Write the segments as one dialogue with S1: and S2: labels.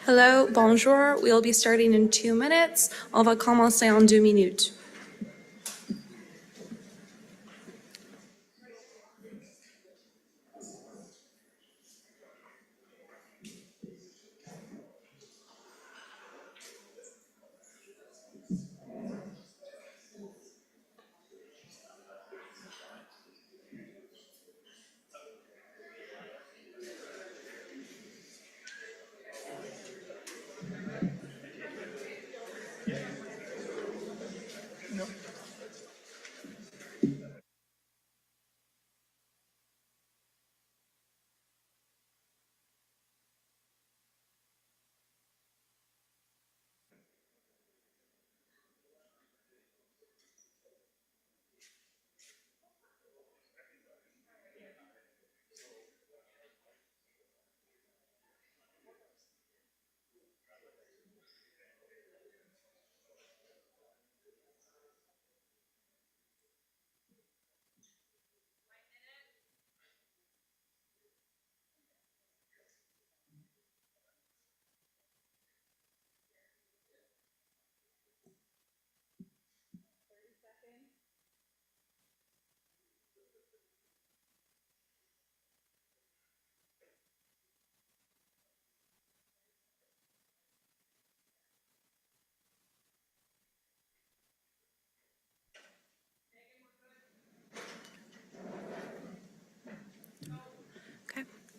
S1: Hello, bonjour. We'll be starting in 2 minutes. On va commencer en 2 minutes.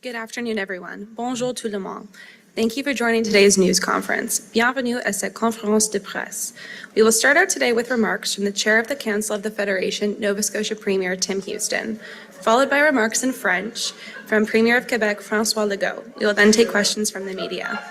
S1: Good afternoon, everyone. Bonjour tout le monde. Thank you for joining today's news conference. Bienvenue à cette conférence de presse. We will start out today with remarks from the Chair of the Council of the Federation, Nova Scotia Premier Tim Houston, followed by remarks in French from Premier of Quebec, François Legault. We will then take questions from the media.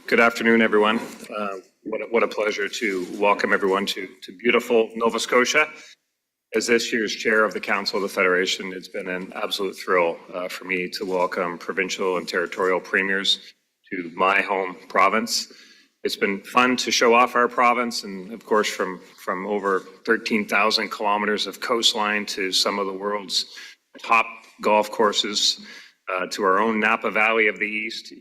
S2: Good afternoon, everyone. What a pleasure to welcome everyone to beautiful Nova Scotia. As this year's chair of the Council of the Federation, it's been an absolute thrill for me to welcome provincial and territorial premiers to my home province. It's been fun to show off our province, and of course from over 13,000 kilometers of coastline to some of the world's top golf courses to our own Napa Valley of the East.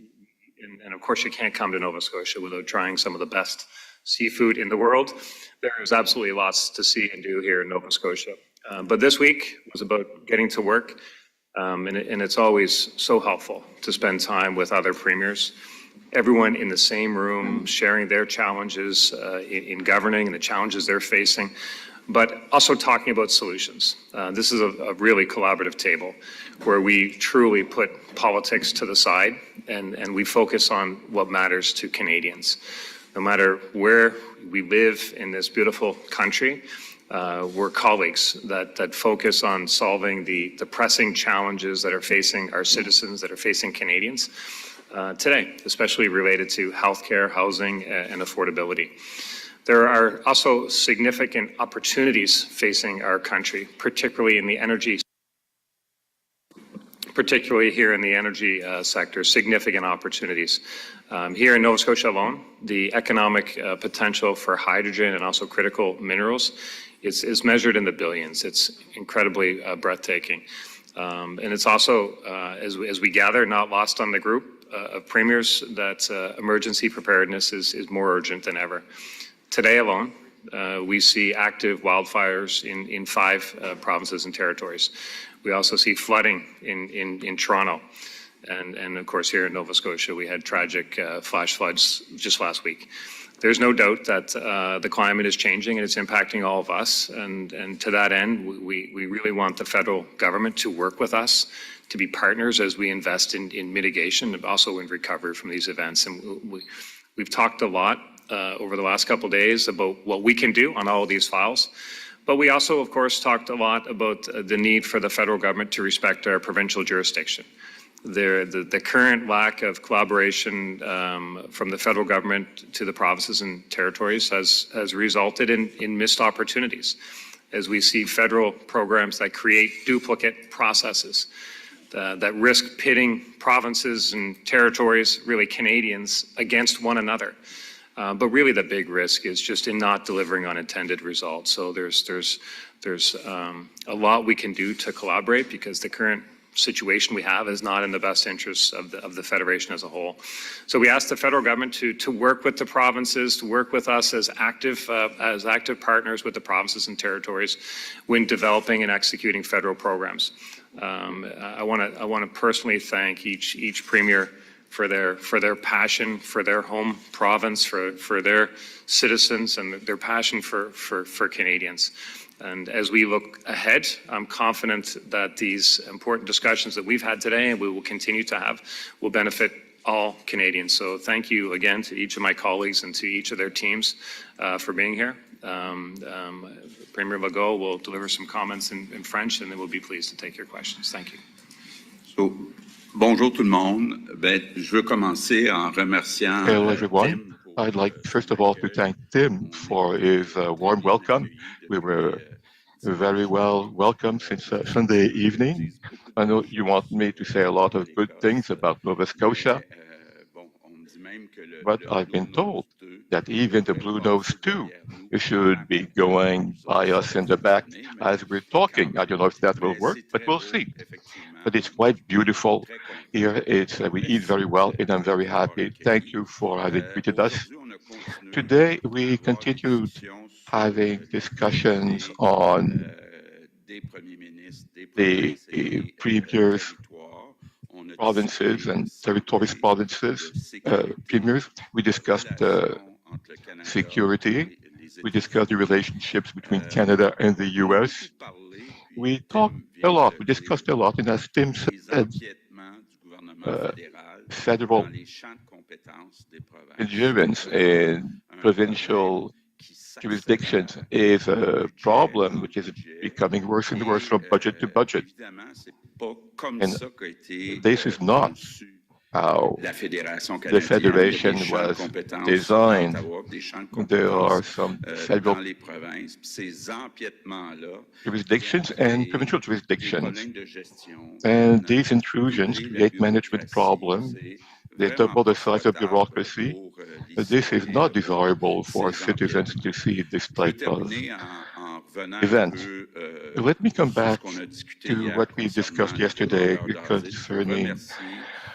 S2: And of course, you can't come to Nova Scotia without trying some of the best seafood in the world. There is absolutely lots to see and do here in Nova Scotia. But this week was about getting to work, and it's always so helpful to spend time with other premiers, everyone in the same room, sharing their challenges in governing and the challenges they're facing, but also talking about solutions. This is a really collaborative table where we truly put politics to the side and we focus on what matters to Canadians. No matter where we live in this beautiful country, we're colleagues that focus on solving the pressing challenges that are facing our citizens, that are facing Canadians today, especially related to healthcare, housing, and affordability. There are also significant opportunities facing our country, particularly in the energy, here in the energy sector, significant opportunities. Here in Nova Scotia alone, the economic potential for hydrogen and also critical minerals is measured in the billions. It's incredibly breathtaking. And it's also, as we gather, not lost on the group of premiers that emergency preparedness is more urgent than ever. Today alone, we see active wildfires in 5 provinces and territories. We also see flooding in Toronto. And of course, here in Nova Scotia, we had tragic flash floods just last week. There's no doubt that the climate is changing and it's impacting all of us. And to that end, we really want the federal government to work with us, to be partners as we invest in mitigation and also in recovery from these events. And we've talked a lot over the last couple of days about what we can do on all of these files. But we also, of course, talked a lot about the need for the federal government to respect our provincial jurisdiction. The current lack of collaboration from the federal government to the provinces and territories has resulted in missed opportunities, as we see federal programs that create duplicate processes that risk pitting provinces and territories, really Canadians, against one another. But really the big risk is just in not delivering on intended results. So there's a lot we can do to collaborate, because the current situation we have is not in the best interests of the Federation as a whole. So we asked the federal government to work with the provinces, to work with us as active partners with the provinces and territories when developing and executing federal programs. I want to personally thank each premier for their passion for their home province, for their citizens, and their passion for Canadians. And as we look ahead, I'm confident that these important discussions that we've had today and we will continue to have will benefit all Canadians. So thank you again to each of my colleagues and to each of their teams for being here. Premier Legault will deliver some comments in French, and then we'll be pleased to take your questions. Thank you.
S3: So, bonjour tout le monde. Je veux commencer en remerciant
S4: Hello, everyone.
S3: Tim.
S4: I'd like, first of all, to thank Tim for his warm welcome. We were very well welcomed since Sunday evening. I know you want me to say a lot of good things about Nova Scotia, but I've been told that even the Blue Nose 2 should be going by us in the back as we're talking. I don't know if that will work, but we'll see. But it's quite beautiful here. We eat very well, and I'm very happy. Thank you for having greeted us. Today, we continued having discussions on the premiers, provinces and territories provinces, premiers. We discussed security. We discussed the relationships between Canada and the US. We talked a lot, we discussed a lot, and as Tim said, federal ingerence in provincial jurisdictions is a problem which is becoming worse and worse from budget to budget. And this is not how the Federation was designed. There are some federal jurisdictions and provincial jurisdictions, and these intrusions create management problems. They double the size of bureaucracy. This is not desirable for citizens to see this type of event. Let me come back to what we discussed yesterday concerning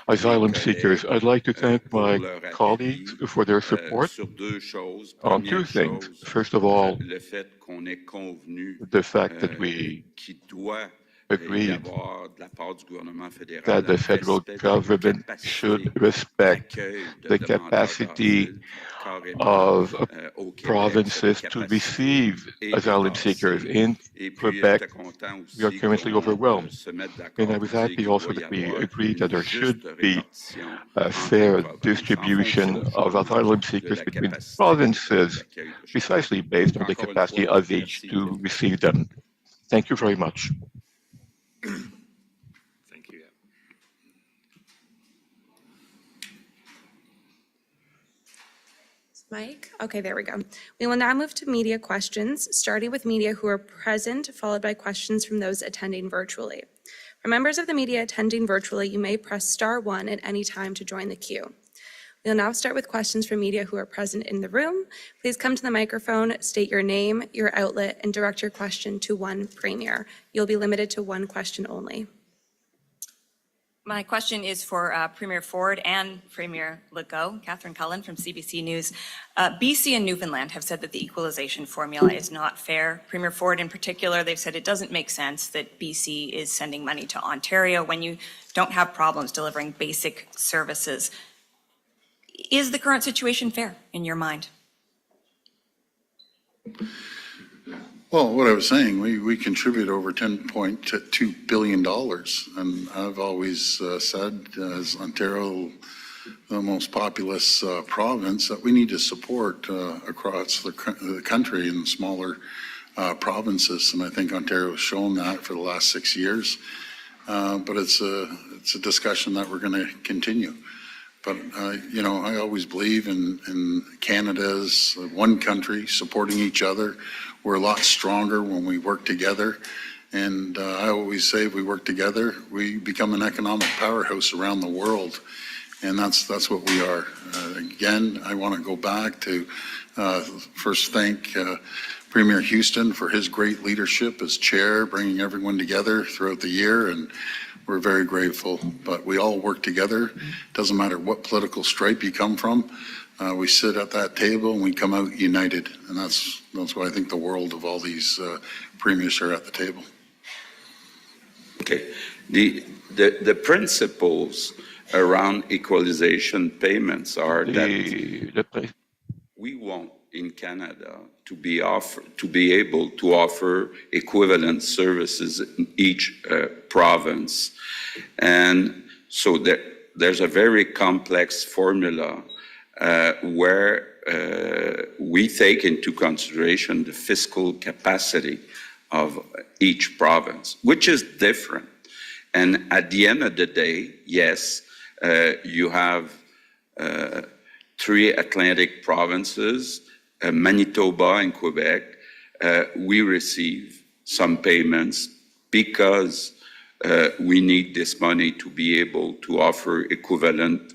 S4: asylum seekers. I'd like to thank my colleagues for their support on two things. First of all, the fact that we agreed that the federal government should respect the capacity of provinces to receive asylum seekers. In Quebec, we are currently overwhelmed. And I was happy also that we agreed that there should be a fair distribution of asylum seekers between provinces, precisely based on the capacity of each to receive them. Thank you very much.
S2: Thank you.
S1: Mike? Okay, there we go. We will now move to media questions, starting with media who are present, followed by questions from those attending virtually. For members of the media attending virtually, you may press *1 at any time to join the queue. We'll now start with questions from media who are present in the room. Please come to the microphone, state your name, your outlet, and direct your question to one premier. You'll be limited to one question only.
S5: My question is for Premier Ford and Premier Legault. Catherine Cullen from CBC News. BC and Newfoundland have said that the equalization formula is not fair. Premier Ford in particular, they've said it doesn't make sense that BC is sending money to Ontario when you don't have problems delivering basic services. Is the current situation fair in your mind?
S6: Well, what I was saying, we contribute over $10.2 billion. And I've always said, as Ontario, the most populous province, that we need to support across the country in smaller provinces, and I think Ontario has shown that for the last 6 years. But it's a discussion that we're going to continue. But, you know, I always believe in Canada as one country supporting each other. We're a lot stronger when we work together. And I always say if we work together, we become an economic powerhouse around the world. And that's what we are. Again, I want to go back to first thank Premier Houston for his great leadership as chair, bringing everyone together throughout the year. And we're very grateful, but we all work together. Doesn't matter what political stripe you come from. We sit at that table and we come out united. And that's why I think the world of all these premiers are at the table.
S3: Okay. The principles around equalization payments are that we want in Canada to be able to offer equivalent services in each province. And so there's a very complex formula where we take into consideration the fiscal capacity of each province, which is different. And at the end of the day, yes, you have 3 Atlantic provinces, Manitoba and Quebec. We receive some payments because we need this money to be able to offer equivalent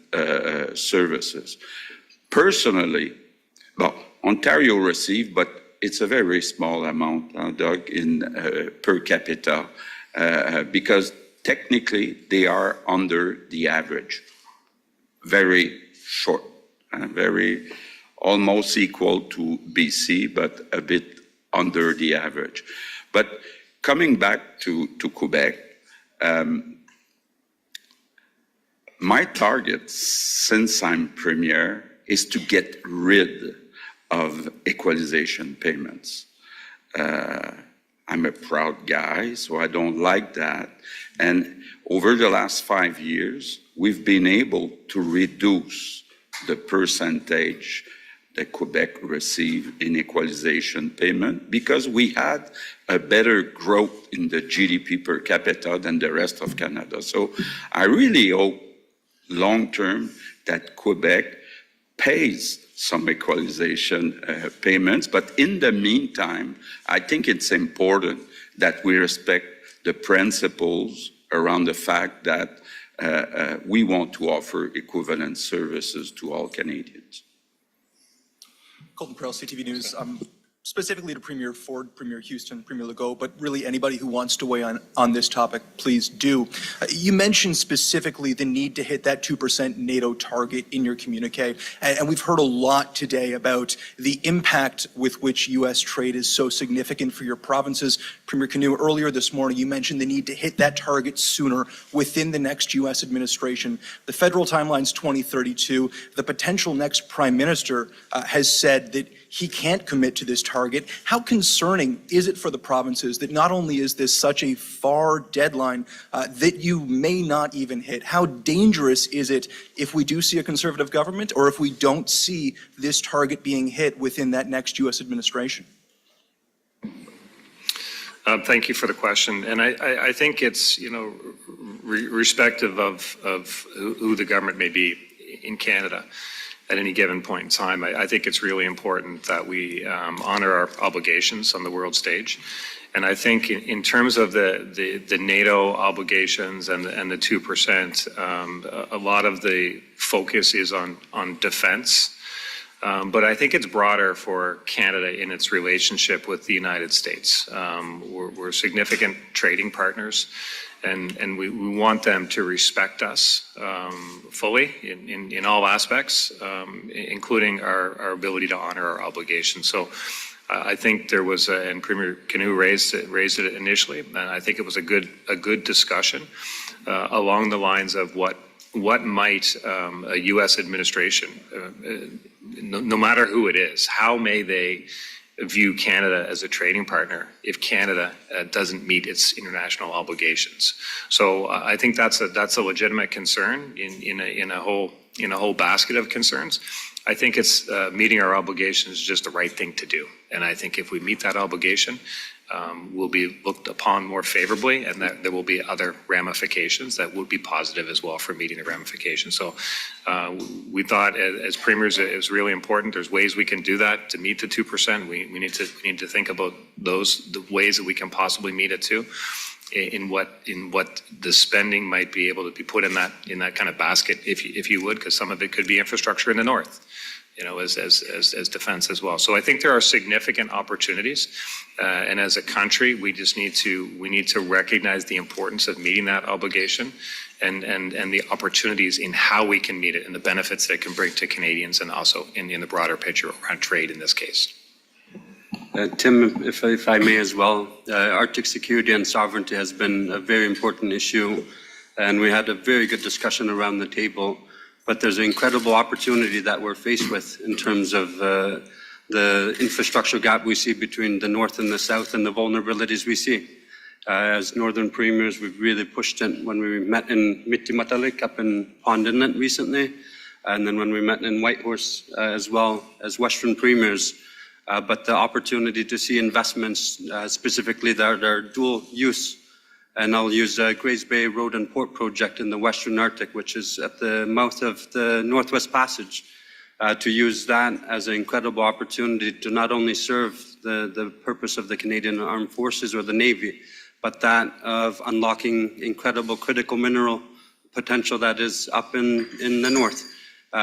S3: services. Personally, well, Ontario received, but it's a very small amount, Doug, in per capita, because technically they are under the average, very short, very almost equal to BC, but a bit under the average. But coming back to Quebec, my target since I'm premier is to get rid of equalization payments. I'm a proud guy, so I don't like that. And over the last 5 years, we've been able to reduce the percentage that Quebec received in equalization payment because we had a better growth in the GDP per capita than the rest of Canada. So I really hope long-term that Quebec pays some equalization payments, but in the meantime, I think it's important that we respect the principles around the fact that we want to offer equivalent services to all Canadians.
S7: Colton Pearl, CTV News. Specifically to Premier Ford, Premier Houston, Premier Legault, but really anybody who wants to weigh on this topic, please do. You mentioned specifically the need to hit that 2% NATO target in your communique, and we've heard a lot today about the impact with which U.S. trade is so significant for your provinces. Premier Canoe, earlier this morning, you mentioned the need to hit that target sooner within the next U.S. administration. The federal timeline's 2032. The potential next Prime Minister has said that he can't commit to this target. How concerning is it for the provinces that not only is this such a far deadline that you may not even hit? How dangerous is it if we do see a Conservative government or if we don't see this target being hit within that next U.S. administration?
S2: Thank you for the question. And I think it's, you know, respective of who the government may be in Canada at any given point in time, I think it's really important that we honor our obligations on the world stage. And I think in terms of the NATO obligations and the 2%, a lot of the focus is on defense. But I think it's broader for Canada in its relationship with the United States. We're significant trading partners. And we want them to respect us fully in all aspects, including our ability to honor our obligations. So I think there was, and Premier Canoe raised it initially, and I think it was a good discussion along the lines of what might a U.S. administration, no matter who it is, how may they view Canada as a trading partner if Canada doesn't meet its international obligations. So I think that's a legitimate concern in a whole basket of concerns. I think it's meeting our obligations is just the right thing to do. And I think if we meet that obligation, will be looked upon more favorably, and that there will be other ramifications that would be positive as well for meeting the ramifications. So we thought as premiers it was really important. There's ways we can do that to meet the 2%. We need to think about the ways that we can possibly meet it too. In what the spending might be able to be put in that kind of basket, if you would, because some of it could be infrastructure in the north, as defense as well. So I think there are significant opportunities, and as a country, we need to recognize the importance of meeting that obligation, and the opportunities in how we can meet it, and the benefits that it can bring to Canadians, and also in the broader picture around trade in this case.
S8: Tim, if I may as well, Arctic security and sovereignty has been a very important issue, and we had a very good discussion around the table. But there's an incredible opportunity that we're faced with in terms of the infrastructure gap we see between the north and the south, and the vulnerabilities we see. As northern premiers, we've really pushed it when we met in Mitimatalik up in Pond Inlet recently, and then when we met in Whitehorse as well as western premiers. But the opportunity to see investments specifically that are dual use. And I'll use Grays Bay Road and Port Project in the Western Arctic, which is at the mouth of the Northwest Passage, to use that as an incredible opportunity to not only serve the purpose of the Canadian Armed Forces or the Navy, but that of unlocking incredible critical mineral potential that is up in the north.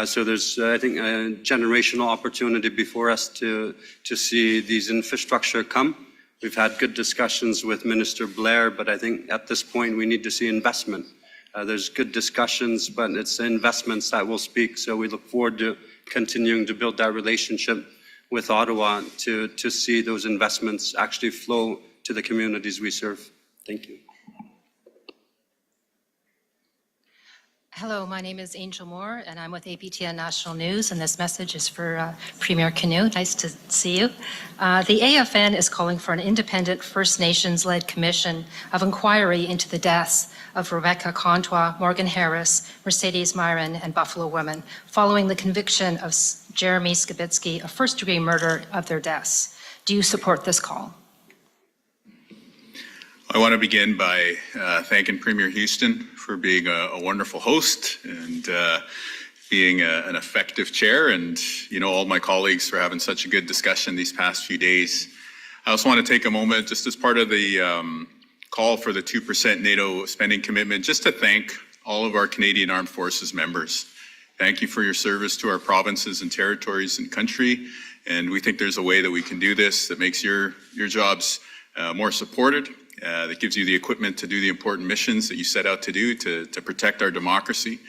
S8: So there's, I think, a generational opportunity before us to see these infrastructure come. We've had good discussions with Minister Blair, but I think at this point we need to see investment. There's good discussions, but it's investments that will speak. So we look forward to continuing to build that relationship with Ottawa to see those investments actually flow to the communities we serve. Thank you.
S9: Hello, my name is Angel Moore, and I'm with APTN National News, and this message is for Premier Canute. Nice to see you. The AFN is calling for an independent First Nations-led commission of inquiry into the deaths of Rebecca Contois, Morgan Harris, Mercedes Myron, and Buffalo Women, following the conviction of Jeremy Skibitsky of first-degree murder of their deaths. Do you support this call?
S10: I want to begin by thanking Premier Houston for being a wonderful host and being an effective chair, and all my colleagues for having such a good discussion these past few days. I also want to take a moment, just as part of the call for the 2% NATO spending commitment, just to thank all of our Canadian Armed Forces members. Thank you for your service to our provinces and territories and country, and we think there's a way that we can do this that makes your jobs more supported. That gives you the equipment to do the important missions that you set out to do to protect our democracy.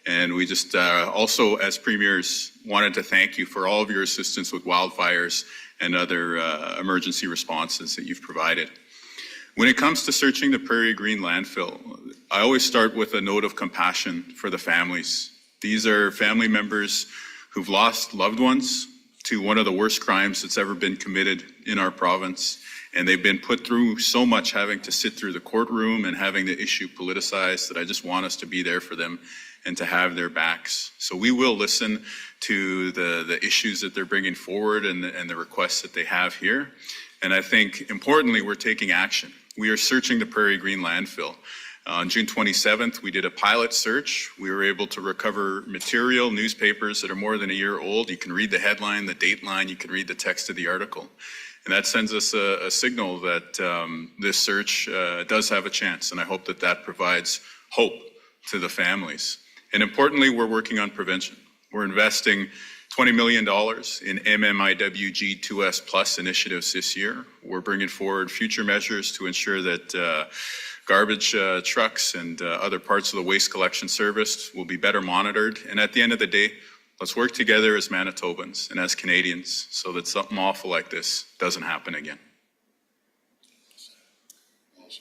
S10: And we just also, as premiers, wanted to thank you for all of your assistance with wildfires and other emergency responses that you've provided. When it comes to searching the Prairie Green landfill, I always start with a note of compassion for the families. These are family members who've lost loved ones to one of the worst crimes that's ever been committed in our province. And they've been put through so much, having to sit through the courtroom and having the issue politicized, that I just want us to be there for them and to have their backs. So we will listen to the issues that they're bringing forward and the requests that they have here. And I think, importantly, we're taking action. We are searching the Prairie Green landfill. On June 27th, we did a pilot search. We were able to recover material, newspapers that are more than a year old. You can read the headline, the dateline, you can read the text of the article. And that sends us a signal that this search does have a chance, and I hope that that provides hope to the families. And importantly, we're working on prevention. We're investing $20 million in MMIWG 2S Plus initiatives this year. We're bringing forward future measures to ensure that garbage trucks and other parts of the waste collection service will be better monitored. And at the end of the day, let's work together as Manitobans and as Canadians so that something awful like this doesn't happen again.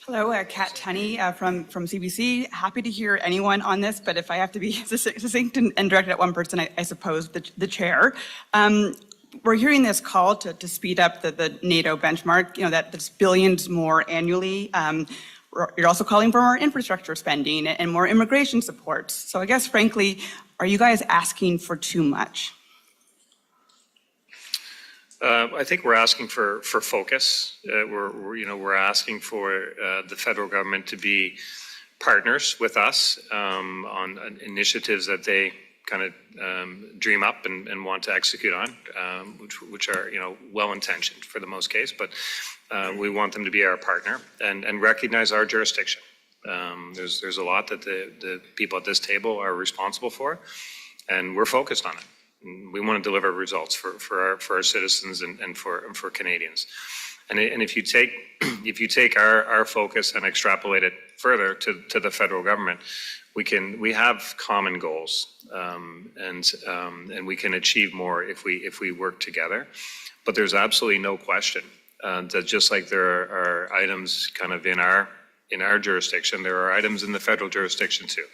S11: Hello, Kat Tunney from CBC. Happy to hear anyone on this, but if I have to be succinct and directed at one person, I suppose the chair. We're hearing this call to speed up the NATO benchmark, that's billions more annually. You're also calling for more infrastructure spending and more immigration support. So I guess, frankly, are you guys asking for too much?
S2: I think we're asking for focus. We're asking for the federal government to be partners with us on initiatives that they kind of dream up and want to execute on, which are well-intentioned for the most case, but we want them to be our partner and recognize our jurisdiction. There's a lot that the people at this table are responsible for, and we're focused on it. We want to deliver results for our citizens and for Canadians. And if you take our focus and extrapolate it further to the federal government, we have common goals, and we can achieve more if we work together. But there's absolutely no question that just like there are items kind of in our jurisdiction, there are items in the federal jurisdiction too.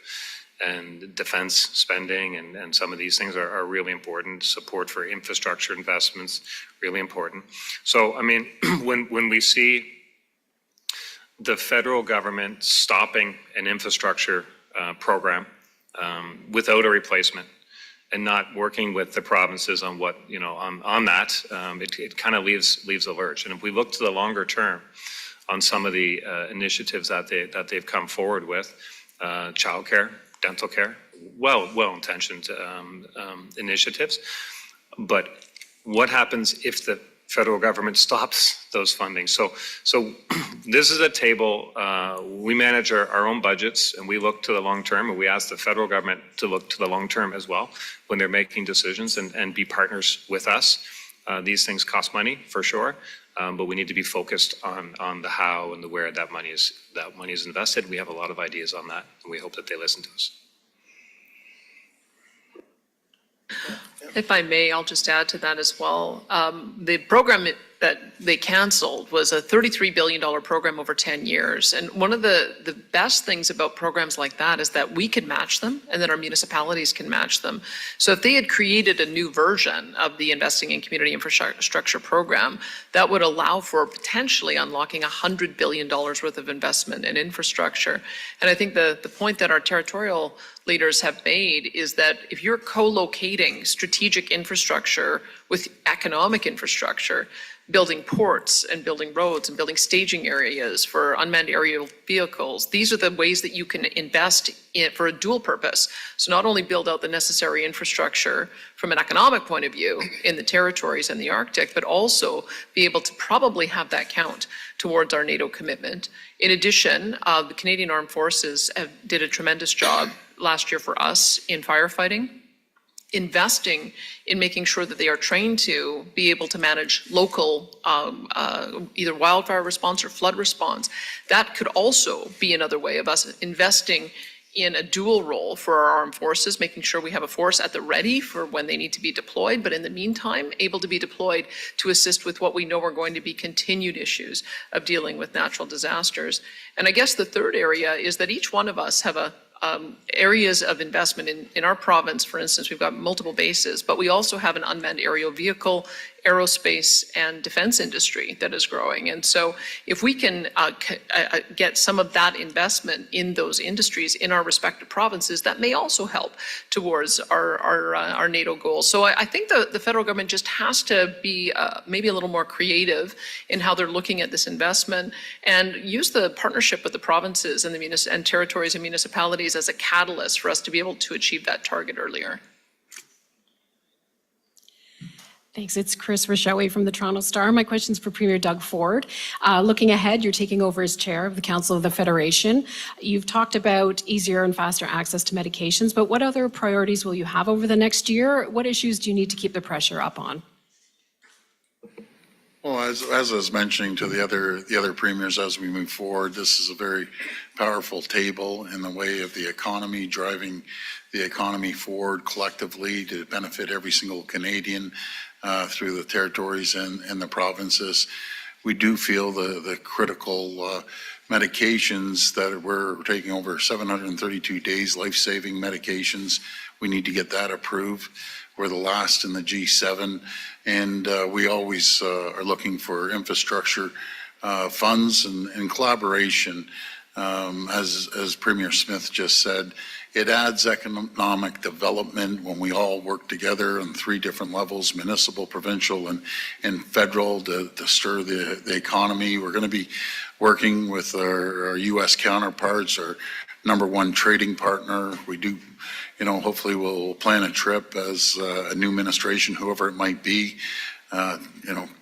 S2: And defense spending and some of these things are really important. Support for infrastructure investments, really important. So, I mean, when we see the federal government stopping an infrastructure program without a replacement and not working with the provinces on what, on that, it kind of leaves a lurch. And if we look to the longer term on some of the initiatives that they've come forward with, childcare, dental care, well-intentioned initiatives. But what happens if the federal government stops those funding? So this is a table, we manage our own budgets and we look to the long term, and we ask the federal government to look to the long term as well when they're making decisions and be partners with us. These things cost money for sure, but we need to be focused on the how and the where that money is invested. We have a lot of ideas on that, and we hope that they listen to us.
S12: If I may, I'll just add to that as well. The program that they canceled was a $33 billion program over 10 years. And one of the best things about programs like that is that we can match them and that our municipalities can match them. So if they had created a new version of the Investing in Community Infrastructure program, that would allow for potentially unlocking $100 billion worth of investment in infrastructure. And I think the point that our territorial leaders have made is that if you're co-locating strategic infrastructure with economic infrastructure, building ports and building roads and building staging areas for unmanned aerial vehicles, these are the ways that you can invest in for a dual purpose. So not only build out the necessary infrastructure from an economic point of view in the territories and the Arctic, but also be able to probably have that count towards our NATO commitment. In addition, the Canadian Armed Forces did a tremendous job last year for us in firefighting, investing in making sure that they are trained to be able to manage local either wildfire response or flood response. That could also be another way of us investing in a dual role for our armed forces, making sure we have a force at the ready for when they need to be deployed, but in the meantime, able to be deployed to assist with what we know are going to be continued issues of dealing with natural disasters. And I guess the third area is that each one of us have areas of investment in our province. For instance, we've got multiple bases, but we also have an unmanned aerial vehicle, aerospace, and defense industry that is growing. And so if we can get some of that investment in those industries in our respective provinces, that may also help towards our NATO goals. So I think the federal government just has to be maybe a little more creative in how they're looking at this investment and use the partnership with the provinces and territories and municipalities as a catalyst for us to be able to achieve that target earlier.
S13: Thanks. It's Chris Rochewe from the Toronto Star. My question's for Premier Doug Ford. Looking ahead, you're taking over as chair of the Council of the Federation. You've talked about easier and faster access to medications, but what other priorities will you have over the next year? What issues do you need to keep the pressure up on?
S6: Well, as I was mentioning to the other premiers as we move forward, this is a very powerful table in the way of the economy, driving the economy forward collectively to benefit every single Canadian through the territories and the provinces. We do feel the critical medications that we're taking over 732 days, life-saving medications. We need to get that approved. We're the last in the G7, and we always are looking for infrastructure funds and collaboration. As Premier Smith just said, It adds economic development when we all work together on 3 different levels, municipal, provincial, and federal, to stir the economy. We're going to be working with our U.S. counterparts, our #1 trading partner. We do, hopefully we'll plan a trip as a new administration, whoever it might be,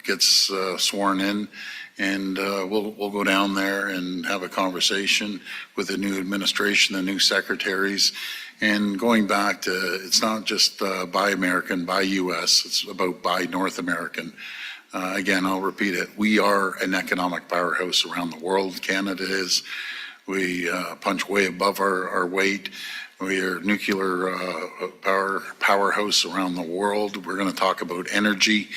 S6: gets sworn in. And we'll go down there and have a conversation with the new administration, the new secretaries, and going back to, it's not just buy American, buy U.S., it's about buy North American. Again, I'll repeat it. We are an economic powerhouse around the world. Canada is. We punch way above our weight. We are a nuclear powerhouse around the world. We're going to talk about energy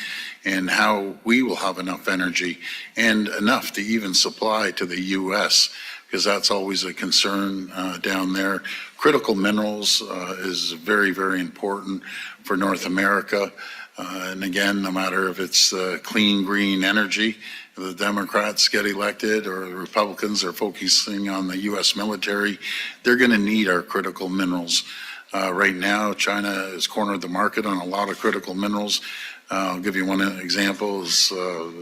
S6: and how we will have enough energy and enough to even supply to the U.S., because that's always a concern down there. Critical minerals is very, very important for North America. And again, no matter if it's clean, green energy, the Democrats get elected or the Republicans are focusing on the U.S. military, they're going to need our critical minerals. Right now, China has cornered the market on a lot of critical minerals. I'll give you one example, is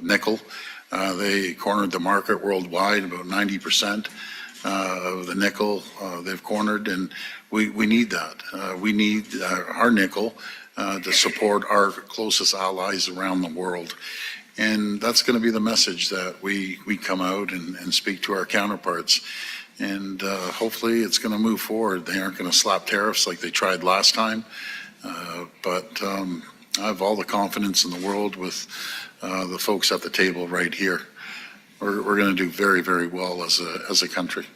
S6: nickel. They cornered the market worldwide, about 90% of the nickel they've cornered, and we need that. We need our nickel to support our closest allies around the world. And that's going to be the message that we come out and speak to our counterparts. And hopefully it's going to move forward. They aren't going to slap tariffs like they tried last time. But I have all the confidence in the world with the folks at the table right here. We're going to do very, very well as a country.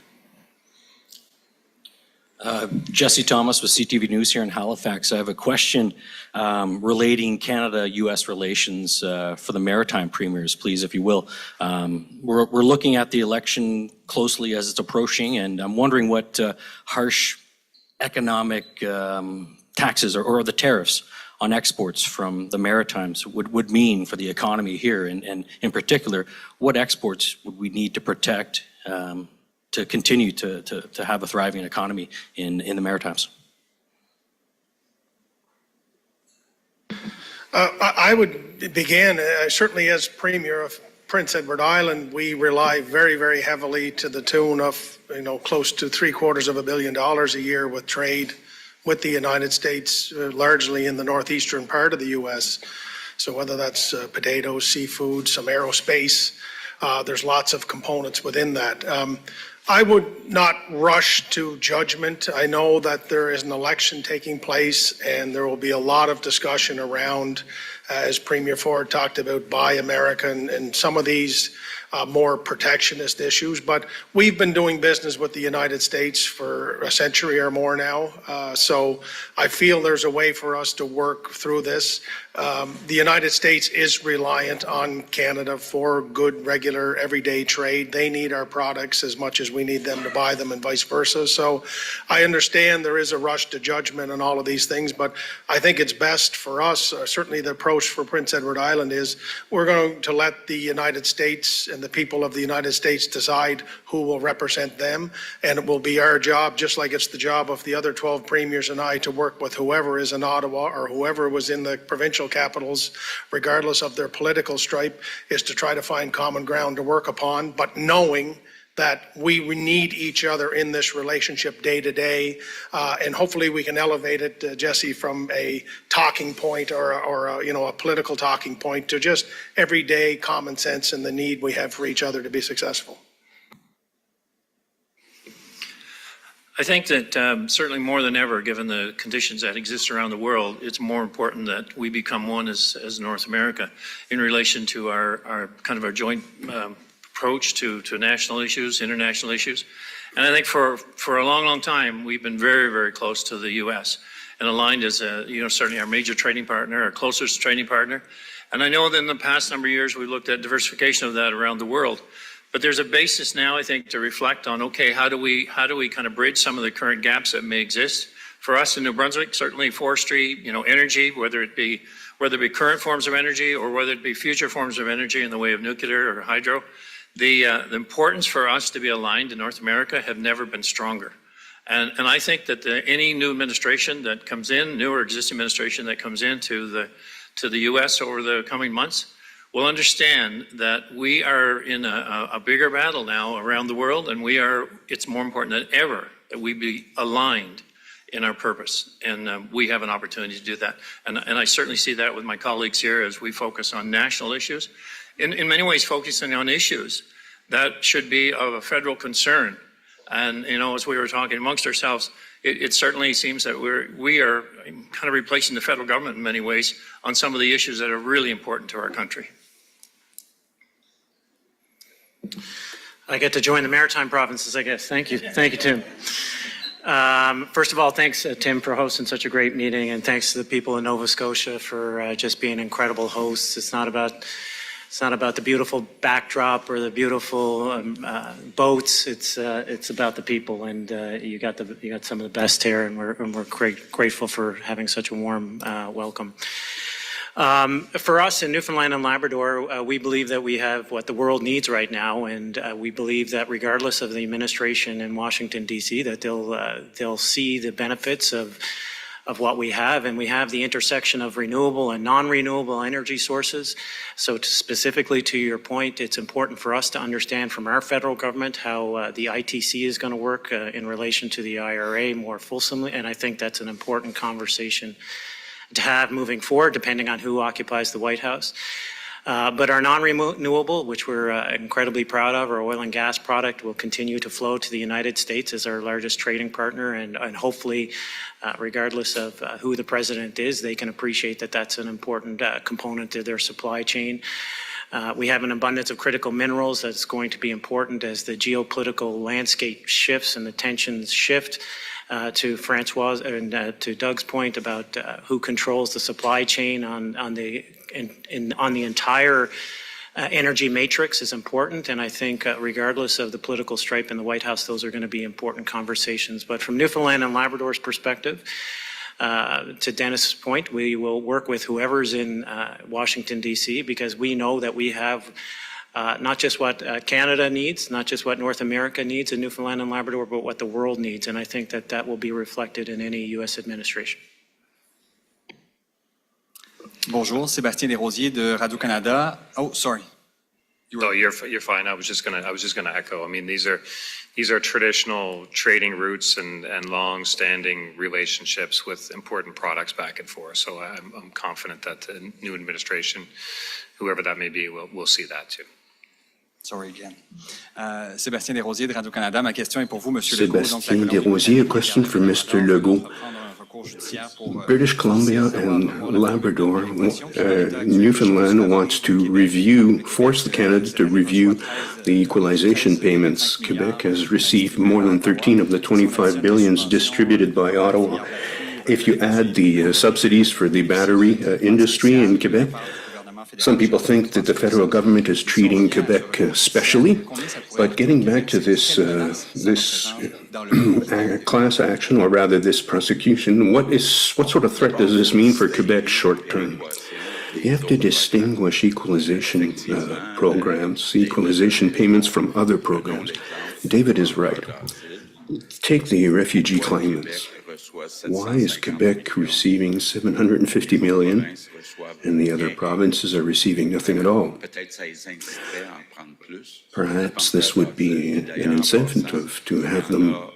S14: Jesse Thomas with CTV News here in Halifax. I have a question relating Canada-U.S. relations for the maritime premiers, please, if you will. We're looking at the election closely as it's approaching, and I'm wondering what harsh economic taxes or the tariffs on exports from the Maritimes would mean for the economy here, and in particular, what exports would we need to protect to continue to have a thriving economy in the Maritimes?
S15: I would begin, certainly as Premier of Prince Edward Island, we rely very, very heavily to the tune of, close to $750 million a year with trade with the United States, largely in the northeastern part of the U.S. So whether that's potatoes, seafood, some aerospace, there's lots of components within that. I would not rush to judgment. I know that there is an election taking place and there will be a lot of discussion around, as Premier Ford talked about, Buy America and some of these more protectionist issues. But we've been doing business with the United States for a century or more now. So I feel there's a way for us to work through this. The United States is reliant on Canada for good, regular, everyday trade. They need our products as much as we need them to buy them and vice versa. So I understand there is a rush to judgment on all of these things, but I think it's best for us, certainly the approach for Prince Edward Island is we're going to let the United States and the people of the United States decide who will represent them. And it will be our job, just like it's the job of the other 12 premiers and I, to work with whoever is in Ottawa or whoever was in the provincial capitals, regardless of their political stripe, is to try to find common ground to work upon, but knowing that we need each other in this relationship day to day. And hopefully we can elevate it, Jesse, from a talking point or a political talking point to just everyday common sense and the need we have for each other to be successful.
S16: I think that certainly more than ever, given the conditions that exist around the world, it's more important that we become one as North America in relation to our joint approach to national issues, international issues. And I think for a long, long time, we've been very, very close to the U.S. and aligned as certainly our major trading partner, our closest trading partner. And I know that in the past number of years, we looked at diversification of that around the world. But there's a basis now, I think, to reflect on, okay, how do we kind of bridge some of the current gaps that may exist? For us in New Brunswick, certainly forestry, energy, whether it be current forms of energy or whether it be future forms of energy in the way of nuclear or hydro. The importance for us to be aligned in North America have never been stronger. And I think that any new administration that comes in, new or existing administration that comes into the U.S. over the coming months, will understand that we are in a bigger battle now around the world, and it's more important than ever that we be aligned in our purpose, and we have an opportunity to do that. And I certainly see that with my colleagues here as we focus on national issues. In many ways, focusing on issues that should be of a federal concern. And, as we were talking amongst ourselves, it certainly seems that we are kind of replacing the federal government in many ways on some of the issues that are really important to our country.
S17: I get to join the maritime provinces, I guess. Thank you. Thank you, Tim. First of all, thanks, Tim, for hosting such a great meeting, and thanks to the people in Nova Scotia for just being incredible hosts. It's not about the beautiful backdrop or the beautiful boats. It's about the people, and you got some of the best here, and we're grateful for having such a warm welcome. For us in Newfoundland and Labrador, we believe that we have what the world needs right now, and we believe that regardless of the administration in Washington, D.C., that they'll see the benefits of what we have, and we have the intersection of renewable and non-renewable energy sources. So specifically to your point, it's important for us to understand from our federal government how the ITC is going to work in relation to the IRA more fulsomely, and I think that's an important conversation to have moving forward, depending on who occupies the White House. But our non-renewable, which we're incredibly proud of, our oil and gas product will continue to flow to the United States as our largest trading partner, and hopefully, regardless of who the president is, they can appreciate that that's an important component of their supply chain. We have an abundance of critical minerals that's going to be important as the geopolitical landscape shifts and the tensions shift. To Francois and to Doug's point about who controls the supply chain on the entire energy matrix is important, and I think regardless of the political stripe in the White House, those are going to be important conversations. But from Newfoundland and Labrador's perspective, to Dennis's point, we will work with whoever's in Washington, D.C., because we know that we have not just what Canada needs, not just what North America needs in Newfoundland and Labrador, but what the world needs. And I think that will be reflected in any U.S. administration.
S7: Bonjour, Sébastien Desrosiers de Radio-Canada. Oh, sorry.
S2: No, you're fine. I was just gonna echo. I mean, these are traditional trading routes and long-standing relationships with important products back and forth. So I'm confident that the new administration, whoever that may be, will see that too.
S7: Sorry again. Sébastien Desrosiers de Radio-Canada. Ma question est pour vous, Monsieur Legault.
S18: Sébastien Desrosiers, a question for Mr. Legault. British Columbia and Labrador, Newfoundland wants to force Canada to review the equalization payments. Quebec has received more than 13 of the 25 billions distributed by Ottawa. If you add the subsidies for the battery industry in Quebec, some people think that the federal government is treating Quebec specially, but getting back to this class action, or rather this prosecution, what sort of threat does this mean for Quebec short term? You have to distinguish equalization programs, equalization payments from other programs. David is right. Take the refugee claimants. Why is Quebec receiving $750 million and the other provinces are receiving nothing at all? Perhaps this would be an incentive to have them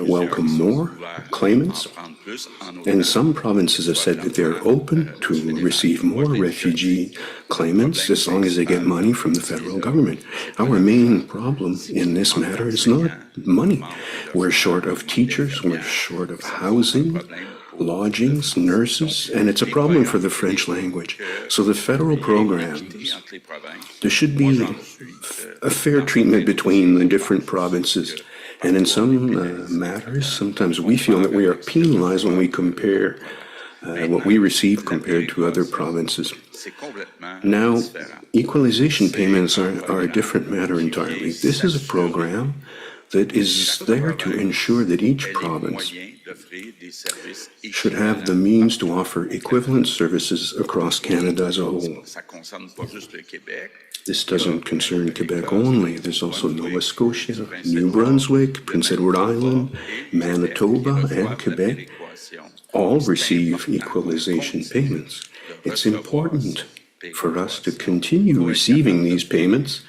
S18: welcome more claimants. And some provinces have said that they're open to receive more refugee claimants as long as they get money from the federal government. Our main problem in this matter is not money. We're short of teachers, we're short of housing, lodgings, nurses, and it's a problem for the French language. So the federal programs, there should be a fair treatment between the different provinces. And in some matters, sometimes we feel that we are penalized when we compare what we receive compared to other provinces. Now, equalization payments are a different matter entirely. This is a program that is there to ensure that each province should have the means to offer equivalent services across Canada as a whole. This doesn't concern Quebec only. There's also Nova Scotia, New Brunswick, Prince Edward Island, Manitoba, and Quebec all receive equalization payments. It's important for us to continue receiving these payments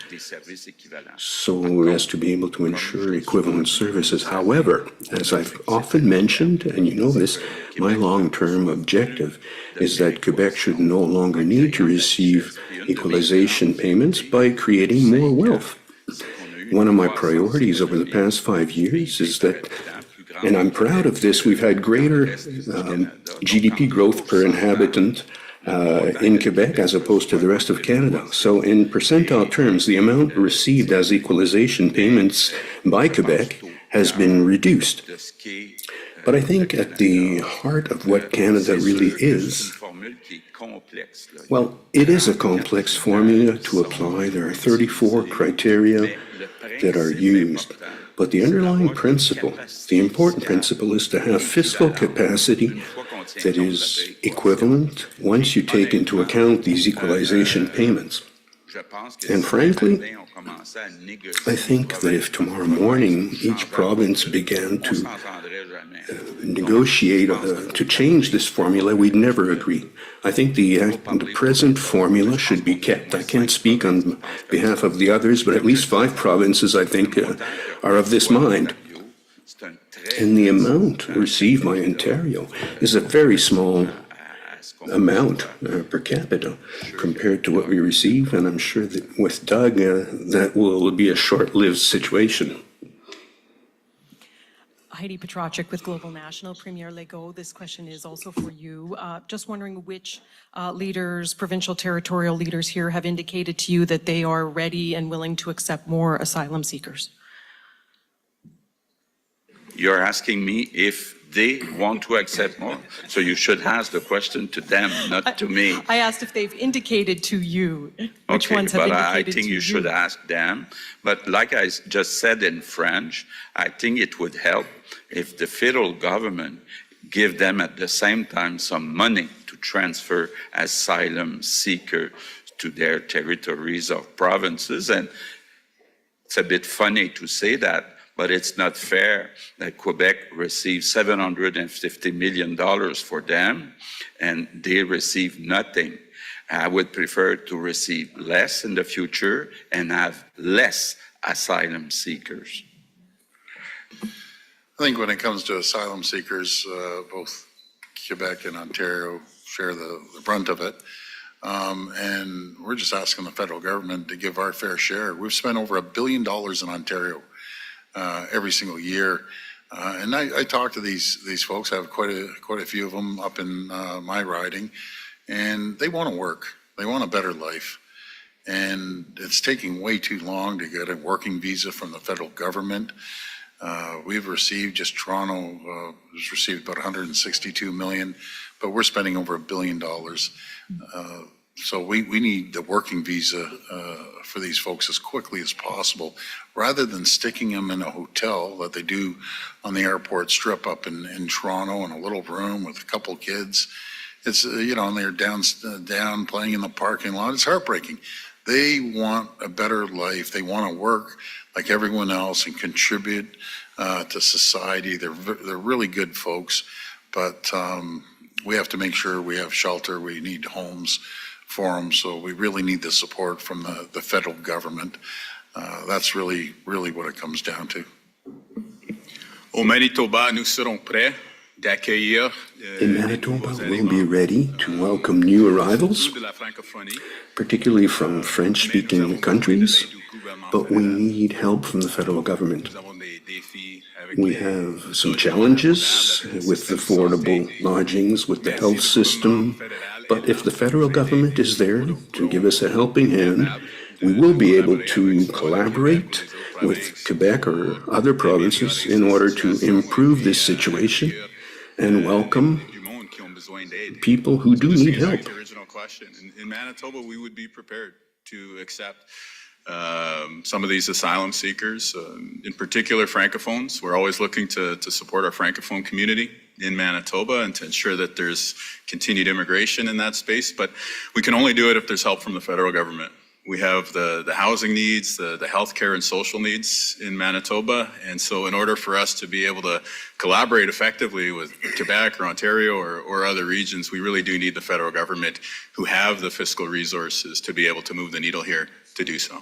S18: so as to be able to ensure equivalent services. However, as I've often mentioned, and you know this, my long-term objective is that Quebec should no longer need to receive equalization payments by creating more wealth. One of my priorities over the past 5 years is that, and I'm proud of this, we've had greater GDP growth per inhabitant in Quebec as opposed to the rest of Canada. So in percentile terms, the amount received as equalization payments by Quebec has been reduced. But I think at the heart of what Canada really is, well, it is a complex formula to apply. There are 34 criteria that are used. But the underlying principle, the important principle, is to have fiscal capacity that is equivalent once you take into account these equalization payments. And frankly, I think that if tomorrow morning each province began to negotiate to change this formula, we'd never agree. I think the present formula should be kept. I can't speak on behalf of the others, but at least 5 provinces, I think, are of this mind. And the amount received by Ontario is a very small amount per capita compared to what we receive, and I'm sure that with Doug, that will be a short-lived situation.
S19: Heidi Petrachik with Global National. Premier Legault, this question is also for you. Just wondering which leaders, provincial territorial leaders here have indicated to you that they are ready and willing to accept more asylum seekers.
S3: You're asking me if they want to accept more, so you should ask the question to them, not to me.
S19: I asked if they've indicated to you. Which ones have indicated to you?
S3: I think you should ask them. But like I just said in French, I think it would help if the federal government give them at the same time some money to transfer asylum seekers to their territories or provinces. And it's a bit funny to say that, but it's not fair that Quebec receives $750 million for them and they receive nothing. I would prefer to receive less in the future and have less asylum seekers.
S6: I think when it comes to asylum seekers, both Quebec and Ontario share the brunt of it. And we're just asking the federal government to give our fair share. We've spent over $1 billion in Ontario every single year. And I talk to these folks. I have quite a few of them up in my riding, and they want to work. They want a better life. And it's taking way too long to get a working visa from the federal government. We've received, just Toronto has received about 162 million, but we're spending over $1 billion. So we need the working visa for these folks as quickly as possible, rather than sticking them in a hotel that they do on the airport strip up in Toronto in a little room with a couple kids. It's, and they're down playing in the parking lot. It's heartbreaking. They want a better life. They want to work like everyone else and contribute to society. They're really good folks, but we have to make sure we have shelter. We need homes for them, so we really need the support from the federal government. That's really what it comes down to.
S10: Au Manitoba, nous serons prêts d'accueillir.
S18: In Manitoba, we'll be ready to welcome new arrivals, particularly from French-speaking countries, but we need help from the federal government. We have some challenges with affordable lodgings, with the health system, but if the federal government is there to give us a helping hand, we will be able to collaborate with Quebec or other provinces in order to improve this situation and welcome people who do need help.
S10: In Manitoba, we would be prepared to accept some of these asylum seekers, in particular Francophones. We're always looking to support our Francophone community in Manitoba and to ensure that there's continued immigration in that space. But we can only do it if there's help from the federal government. We have the housing needs, the healthcare and social needs in Manitoba. And so in order for us to be able to collaborate effectively with Quebec or Ontario or other regions, we really do need the federal government who have the fiscal resources to be able to move the needle here to do so.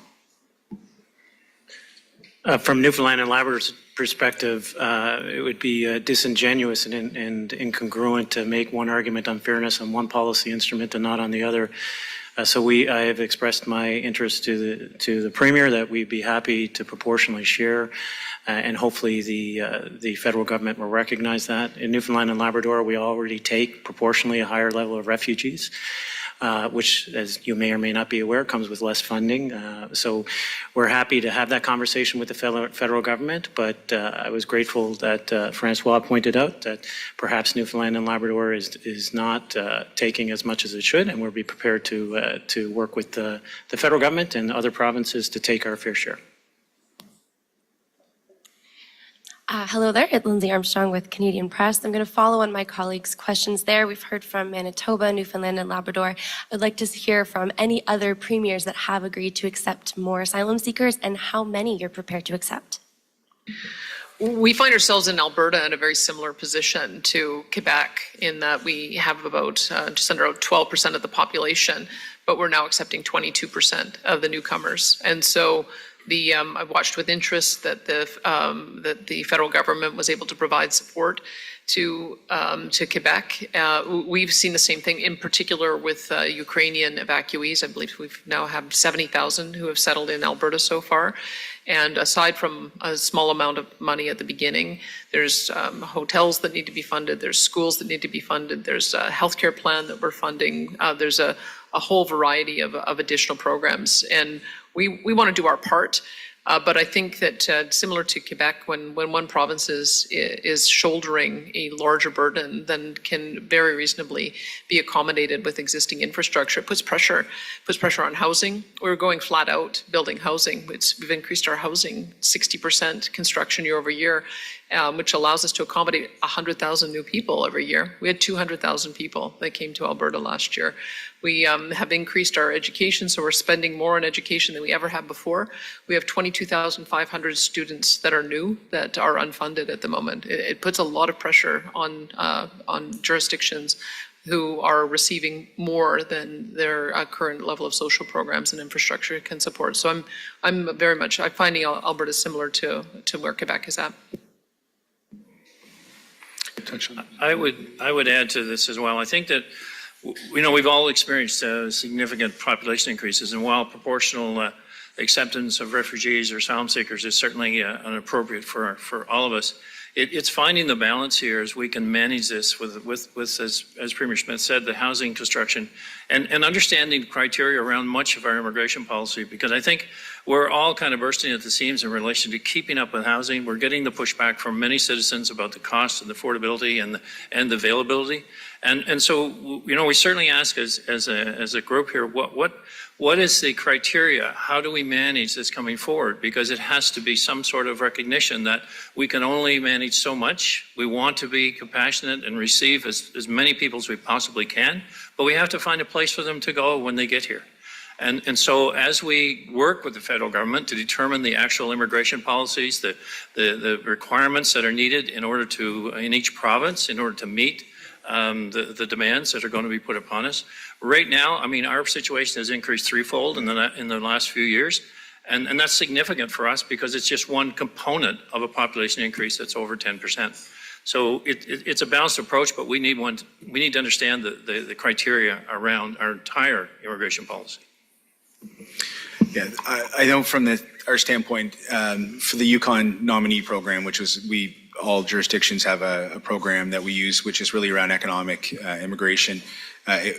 S17: From Newfoundland and Labrador's perspective, it would be disingenuous and incongruent to make one argument on fairness on one policy instrument and not on the other. I have expressed my interest to the Premier that we'd be happy to proportionally share, and hopefully the federal government will recognize that. In Newfoundland and Labrador, we already take proportionally a higher level of refugees, which, as you may or may not be aware, comes with less funding. So we're happy to have that conversation with the federal government, but I was grateful that Francois pointed out that perhaps Newfoundland and Labrador is not taking as much as it should, and we'll be prepared to work with the federal government and other provinces to take our fair share.
S20: Hello there, it's Lindsay Armstrong with Canadian Press. I'm going to follow on my colleagues' questions there. We've heard from Manitoba, Newfoundland and Labrador. I'd like to hear from any other premiers that have agreed to accept more asylum seekers and how many you're prepared to accept.
S12: We find ourselves in Alberta in a very similar position to Quebec in that we have about just under 12% of the population, but we're now accepting 22% of the newcomers. And so I've watched with interest that the federal government was able to provide support to Quebec. We've seen the same thing, in particular with Ukrainian evacuees. I believe we've now have 70,000 who have settled in Alberta so far. And aside from a small amount of money at the beginning, there's hotels that need to be funded, there's schools that need to be funded, there's a healthcare plan that we're funding, there's a whole variety of additional programs. And we want to do our part, but I think that similar to Quebec, when one province is shouldering a larger burden than can very reasonably be accommodated with existing infrastructure, it puts pressure on housing. We're going flat out building housing. We've increased our housing 60% construction year over year, which allows us to accommodate 100,000 new people every year. We had 200,000 people that came to Alberta last year. We have increased our education, so we're spending more on education than we ever have before. We have 22,500 students that are new that are unfunded at the moment. It puts a lot of pressure on jurisdictions who are receiving more than their current level of social programs and infrastructure can support. So I'm finding Alberta similar to where Quebec is at.
S16: I would add to this as well. I think that we've all experienced significant population increases, and while proportional acceptance of refugees or asylum seekers is certainly inappropriate for all of us, it's finding the balance here as we can manage this with as Premier Smith said, the housing construction, and understanding the criteria around much of our immigration policy, because I think we're all kind of bursting at the seams in relation to keeping up with housing. We're getting the pushback from many citizens about the cost and the affordability and the availability. And so, we certainly ask as a group here, what is the criteria? How do we manage this coming forward? Because it has to be some sort of recognition that we can only manage so much. We want to be compassionate and receive as many people as we possibly can, but we have to find a place for them to go when they get here. And so as we work with the federal government to determine the actual immigration policies, the requirements that are needed in each province in order to meet the demands that are going to be put upon us. Right now, our situation has increased threefold in the last few years, and that's significant for us because it's just one component of a population increase that's over 10%. So it's a balanced approach, but we need to understand the criteria around our entire immigration policy.
S21: Yeah, I know from our standpoint, for the Yukon nominee program, which was all jurisdictions have a program that we use, which is really around economic immigration.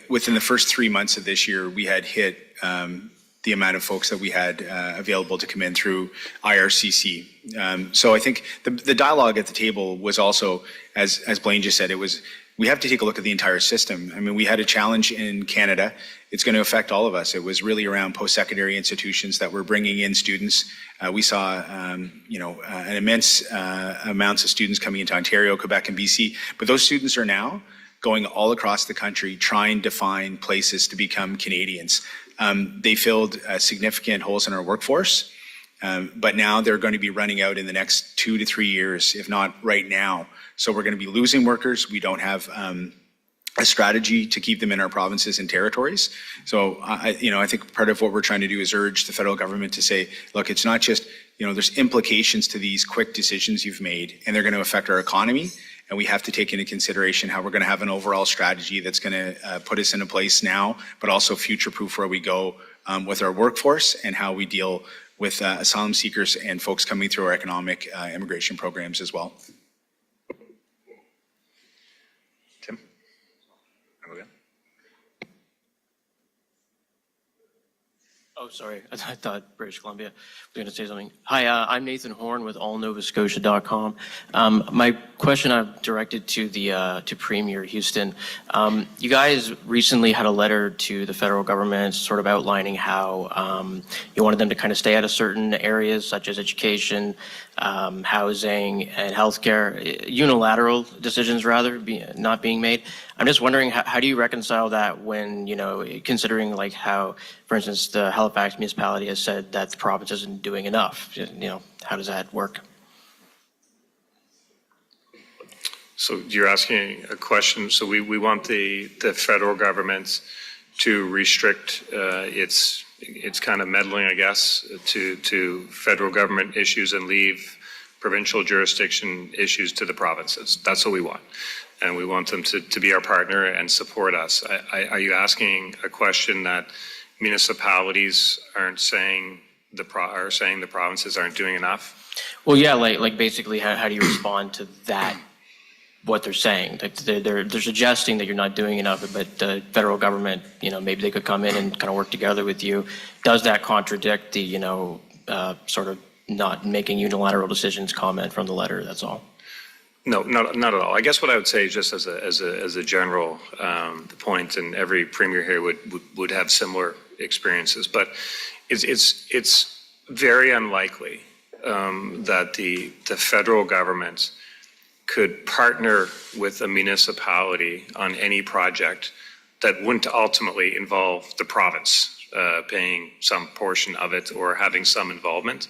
S21: Within the first 3 months of this year, we had hit the amount of folks that we had available to come in through IRCC. So I think the dialogue at the table was also, as Blaine just said, it was we have to take a look at the entire system. I mean, we had a challenge in Canada. It's going to affect all of us. It was really around post-secondary institutions that were bringing in students. We saw, an immense amounts of students coming into Ontario, Quebec, and BC. But those students are now going all across the country trying to find places to become Canadians. They filled significant holes in our workforce, but now they're going to be running out in the next 2 to 3 years, if not right now. So we're going to be losing workers. We don't have a strategy to keep them in our provinces and territories. So I think part of what we're trying to do is urge the federal government to say, look, it's not just, there's implications to these quick decisions you've made, and they're going to affect our economy. And we have to take into consideration how we're going to have an overall strategy that's going to put us in a place now, but also future-proof where we go with our workforce and how we deal with asylum seekers and folks coming through our economic immigration programs as well.
S2: Tim?
S4: Oh, sorry. I thought British Columbia was going to say something. Hi, I'm Nathan Horn with allnovascotia.com. My question I've directed to Premier Houston. You guys recently had a letter to the federal government sort of outlining how you wanted them to kind of stay out of certain areas such as education, housing, and healthcare, unilateral decisions rather, not being made. I'm just wondering, how do you reconcile that when, considering like how, for instance, the Halifax municipality has said that the province isn't doing enough? How does that work?
S2: So you're asking a question. So we want the federal government to restrict its kind of meddling, I guess, to federal government issues and leave provincial jurisdiction issues to the provinces. That's what we want. And we want them to be our partner and support us. Are you asking a question that municipalities aren't saying are saying the provinces aren't doing enough?
S4: Well, yeah, like basically, how do you respond to that? What they're saying, like they're suggesting that you're not doing enough, but the federal government, maybe they could come in and kind of work together with you. Does that contradict the, sort of not making unilateral decisions comment from the letter? That's all.
S2: No, not at all. I guess what I would say, just as a general point, and every premier here would have similar experiences, but it's very unlikely that the federal government could partner with a municipality on any project that wouldn't ultimately involve the province paying some portion of it or having some involvement.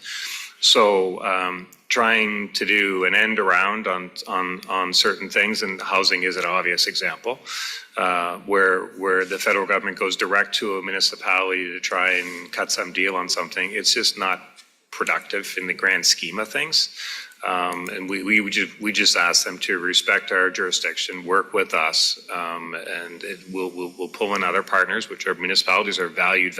S2: So trying to do an end around on certain things, and housing is an obvious example, where the federal government goes direct to a municipality to try and cut some deal on something, it's just not productive in the grand scheme of things. And we just ask them to respect our jurisdiction, work with us, and we'll pull in other partners, which are municipalities are valued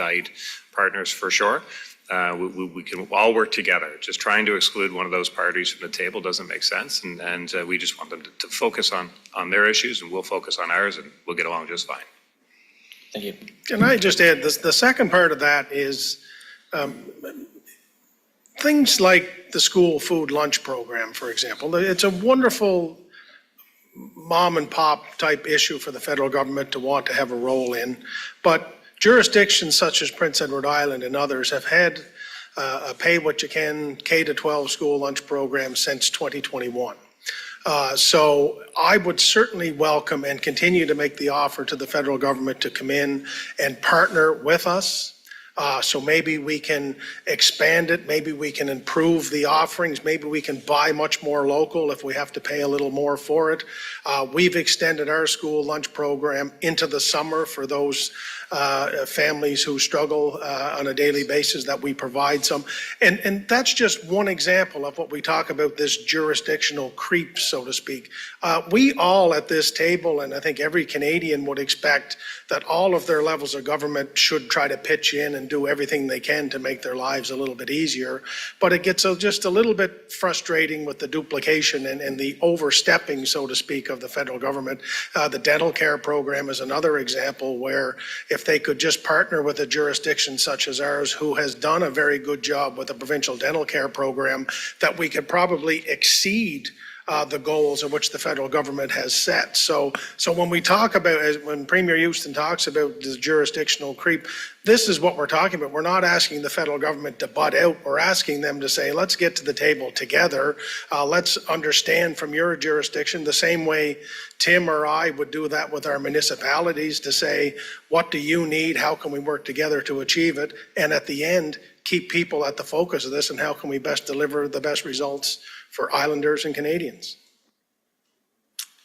S2: partners for sure. We can all work together. Just trying to exclude one of those parties from the table doesn't make sense, and we just want them to focus on their issues, and we'll focus on ours, and we'll get along just fine.
S4: Thank you.
S15: Can I just add, the second part of that is things like the school food lunch program, for example. It's a wonderful mom and pop type issue for the federal government to want to have a role in, but jurisdictions such as Prince Edward Island and others have had a pay what you can K-12 school lunch program since 2021. So I would certainly welcome and continue to make the offer to the federal government to come in and partner with us. So maybe we can expand it, maybe we can improve the offerings, maybe we can buy much more local if we have to pay a little more for it. We've extended our school lunch program into the summer for those families who struggle on a daily basis, that we provide some. And that's just one example of what we talk about, this jurisdictional creep, so to speak. We all at this table, and I think every Canadian would expect that all of their levels of government should try to pitch in and do everything they can to make their lives a little bit easier. But it gets just a little bit frustrating with the duplication and the overstepping, so to speak, of the federal government. The dental care program is another example where if they could just partner with a jurisdiction such as ours, who has done a very good job with the provincial dental care program, that we could probably exceed the goals of which the federal government has set. So when we talk about, when Premier Houston talks about the jurisdictional creep, this is what we're talking about. We're not asking the federal government to butt out. We're asking them to say, let's get to the table together. Let's understand from your jurisdiction the same way Tim or I would do that with our municipalities to say, what do you need? How can we work together to achieve it? And at the end, keep people at the focus of this and how can we best deliver the best results for Islanders and Canadians.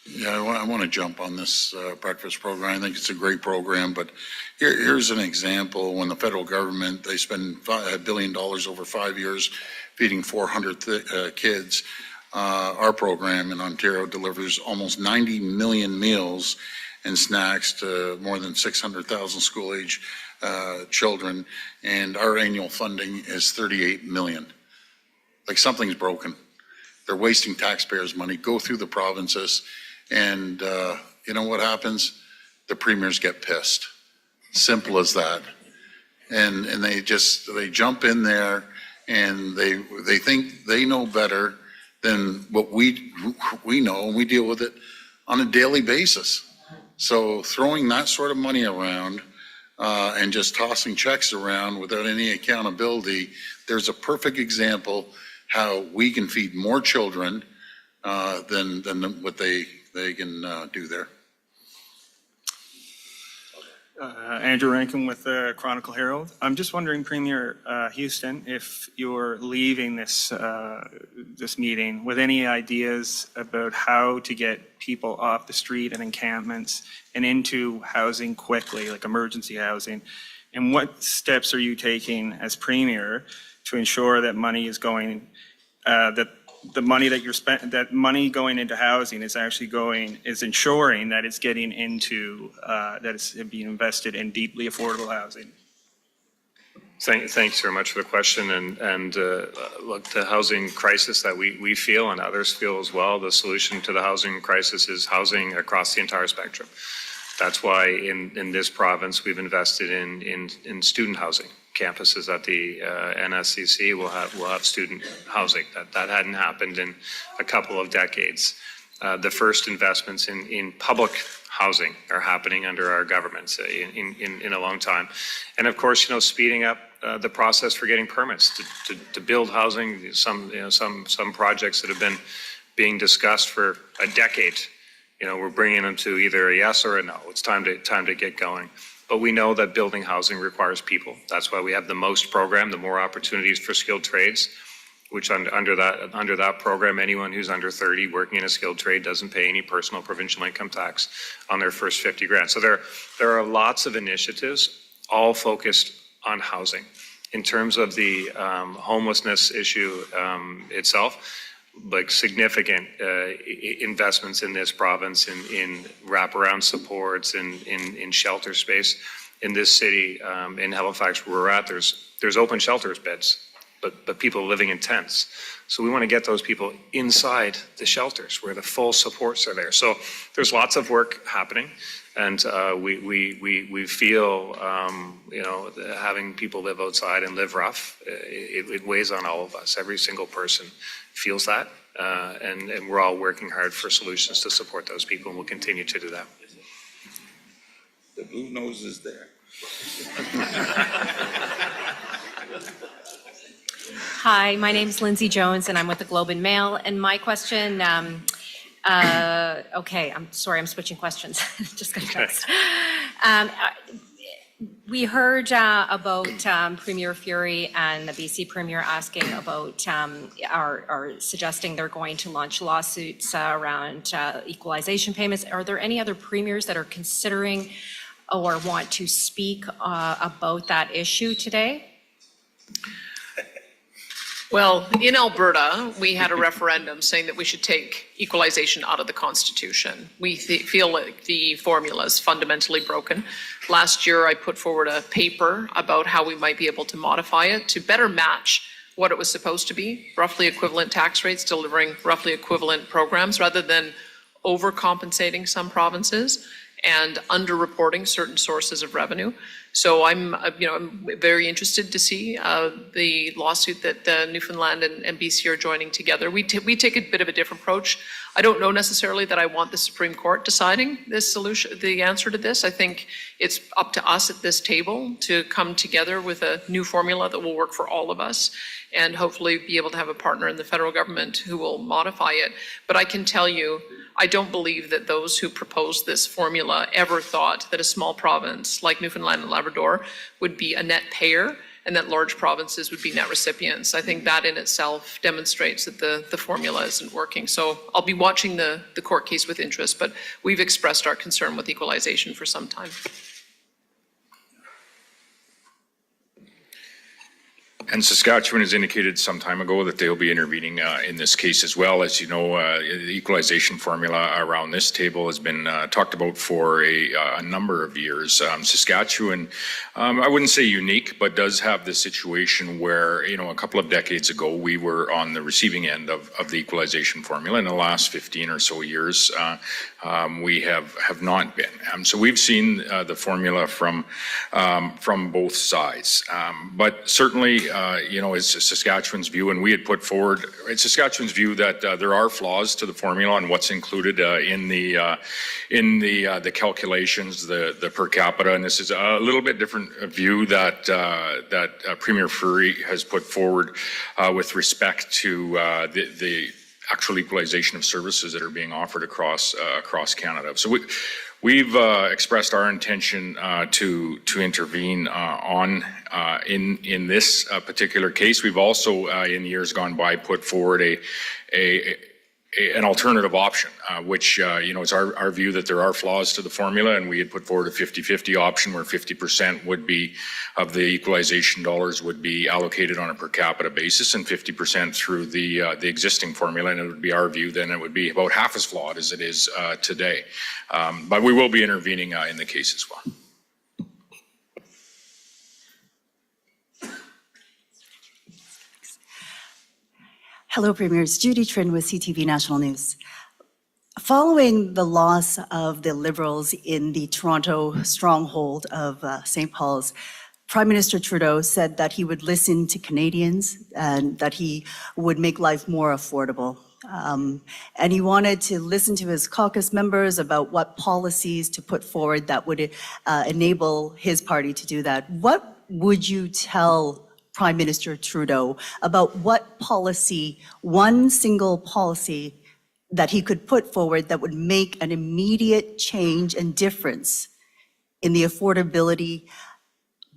S6: Yeah, I want to jump on this breakfast program. I think it's a great program, but here's an example. When the federal government, they spend $1 billion over 5 years feeding 400 kids. Our program in Ontario delivers almost 90 million meals and snacks to more than 600,000 school-age children, and our annual funding is $38 million. Like, something's broken. They're wasting taxpayers' money. Go through the provinces, and you know what happens? The premiers get pissed. Simple as that. And they jump in there, and they think they know better than what we know, and we deal with it on a daily basis. So throwing that sort of money around and just tossing checks around without any accountability, there's a perfect example how we can feed more children than what they can do there.
S1: Andrew Rankin with the Chronicle Herald. I'm just wondering, Premier Houston, if you're leaving this meeting with any ideas about how to get people off the street and encampments and into housing quickly, like emergency housing, and what steps are you taking as Premier to ensure that money is going, that the money that you're that money going into housing is actually ensuring that it's getting into, that it's being invested in deeply affordable housing?
S2: Thanks very much for the question. And look, the housing crisis that we feel and others feel as well, the solution to the housing crisis is housing across the entire spectrum. That's why in this province we've invested in student housing. Campuses at the NSCC will have student housing. That hadn't happened in a couple of decades. The first investments in public housing are happening under our governments in a long time. And of course, speeding up the process for getting permits to build housing. Some projects that have been being discussed for a decade, we're bringing them to either a yes or a no. It's time to get going. But we know that building housing requires people. That's why we have the most program, the more opportunities for skilled trades, which under that program, anyone who's under 30 working in a skilled trade doesn't pay any personal provincial income tax on their first 50 grand. So there are lots of initiatives, all focused on housing. In terms of the homelessness issue itself, like significant investments in this province in wraparound supports, in shelter space. In this city, in Halifax where we're at, there's open shelters beds, but people living in tents. So we want to get those people inside the shelters where the full supports are there. So there's lots of work happening, and we feel having people live outside and live rough, it weighs on all of us. Every single person feels that, and we're all working hard for solutions to support those people, and we'll continue to do that.
S3: The blue nose is there.
S22: Hi, my name is Lindsay Jones, and I'm with the Globe and Mail. And my question, okay, I'm sorry, I'm switching questions. Just got text. We heard about Premier Fury and the BC Premier asking about, are suggesting they're going to launch lawsuits around equalization payments. Are there any other premiers that are considering or want to speak about that issue today?
S12: Well, in Alberta, we had a referendum saying that we should take equalization out of the Constitution. We feel like the formula is fundamentally broken. Last year, I put forward a paper about how we might be able to modify it to better match what it was supposed to be, roughly equivalent tax rates, delivering roughly equivalent programs, rather than overcompensating some provinces and underreporting certain sources of revenue. So I'm very interested to see the lawsuit that Newfoundland and BC are joining together. We take a bit of a different approach. I don't know necessarily that I want the Supreme Court deciding this solution, the answer to this. I think it's up to us at this table to come together with a new formula that will work for all of us, and hopefully be able to have a partner in the federal government who will modify it. But I can tell you, I don't believe that those who proposed this formula ever thought that a small province like Newfoundland and Labrador would be a net payer and that large provinces would be net recipients. I think that in itself demonstrates that the formula isn't working. So I'll be watching the court case with interest, but we've expressed our concern with equalization for some time.
S5: And Saskatchewan has indicated some time ago that they'll be intervening in this case as well. As you know, the equalization formula around this table has been talked about for a number of years. Saskatchewan, I wouldn't say unique, but does have the situation where, a couple of decades ago, we were on the receiving end of the equalization formula. In the last 15 or so years, we have not been. So we've seen the formula from both sides. But certainly, it's Saskatchewan's view, and we had put forward, it's Saskatchewan's view that there are flaws to the formula and what's included in the calculations, the per capita, and this is a little bit different view that Premier Furey has put forward with respect to the actual equalization of services that are being offered across Canada. So we've expressed our intention to intervene in this particular case. We've also, in years gone by, put forward an alternative option, which it's our view that there are flaws to the formula, and we had put forward a 50-50 option where 50% would be of the equalization dollars would be allocated on a per capita basis, and 50% through the existing formula, and it would be our view then it would be about half as flawed as it is today. But we will be intervening in the case as well.
S8: Hello, Premiers. Judy Trin with CTV National News. Following the loss of the Liberals in the Toronto stronghold of St. Paul's, Prime Minister Trudeau said that he would listen to Canadians and that he would make life more affordable. And he wanted to listen to his caucus members about what policies to put forward that would enable his party to do that. What would you tell Prime Minister Trudeau about what policy, one single policy that he could put forward that would make an immediate change and difference in the affordability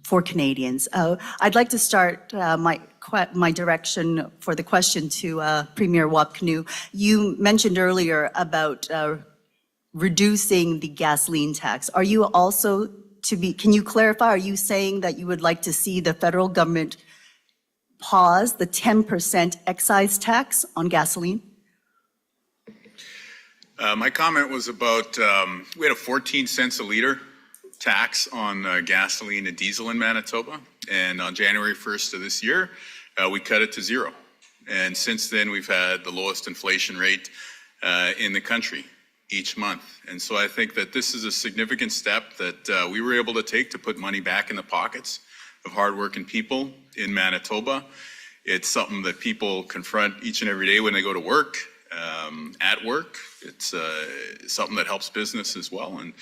S8: for Canadians? I'd like to start my direction for the question to Premier Wapkanu. You mentioned earlier about reducing the gasoline tax. Are you also can you clarify, are you saying that you would like to see the federal government pause the 10% excise tax on gasoline?
S10: My comment was about, we had a 14 cents a liter tax on gasoline and diesel in Manitoba. And on January 1st of this year, we cut it to zero. And since then, we've had the lowest inflation rate in the country each month. And so I think that this is a significant step that we were able to take to put money back in the pockets of hardworking people in Manitoba. It's something that people confront each and every day when they go to work, at work. It's something that helps business as well. And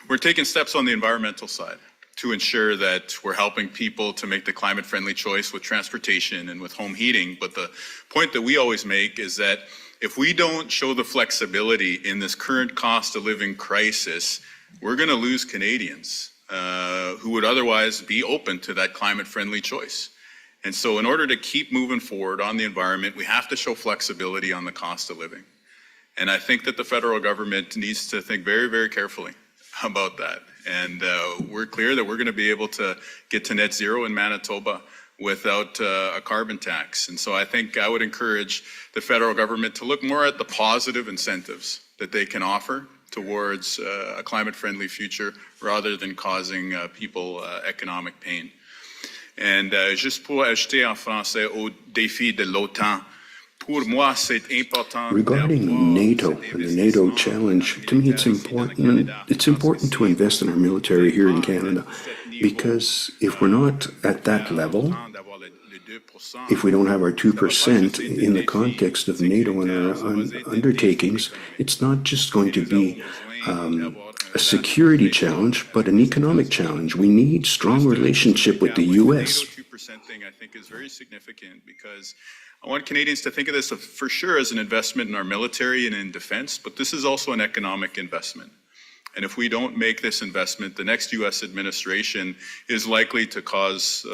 S10: we're taking steps on the environmental side to ensure that we're helping people to make the climate-friendly choice with transportation and with home heating. But the point that we always make is that if we don't show the flexibility in this current cost of living crisis, we're going to lose Canadians who would otherwise be open to that climate-friendly choice. And so in order to keep moving forward on the environment, we have to show flexibility on the cost of living. And I think that the federal government needs to think very, very carefully about that. And we're clear that we're going to be able to get to net zero in Manitoba without a carbon tax. And so I think I would encourage the federal government to look more at the positive incentives that they can offer towards a climate-friendly future rather than causing people economic pain. And juste pour ajouter en français au défi de l'OTAN, pour moi c'est important.
S18: Regarding NATO and the NATO challenge, to me it's important to invest in our military here in Canada. Because if we're not at that level, if we don't have our 2% in the context of NATO and our undertakings, it's not just going to be a security challenge, but an economic challenge. We need strong relationship with the U.S.
S10: 2% thing, I think, is very significant because I want Canadians to think of this for sure as an investment in our military and in defense, but this is also an economic investment. And if we don't make this investment, the next U.S. administration is likely to cause,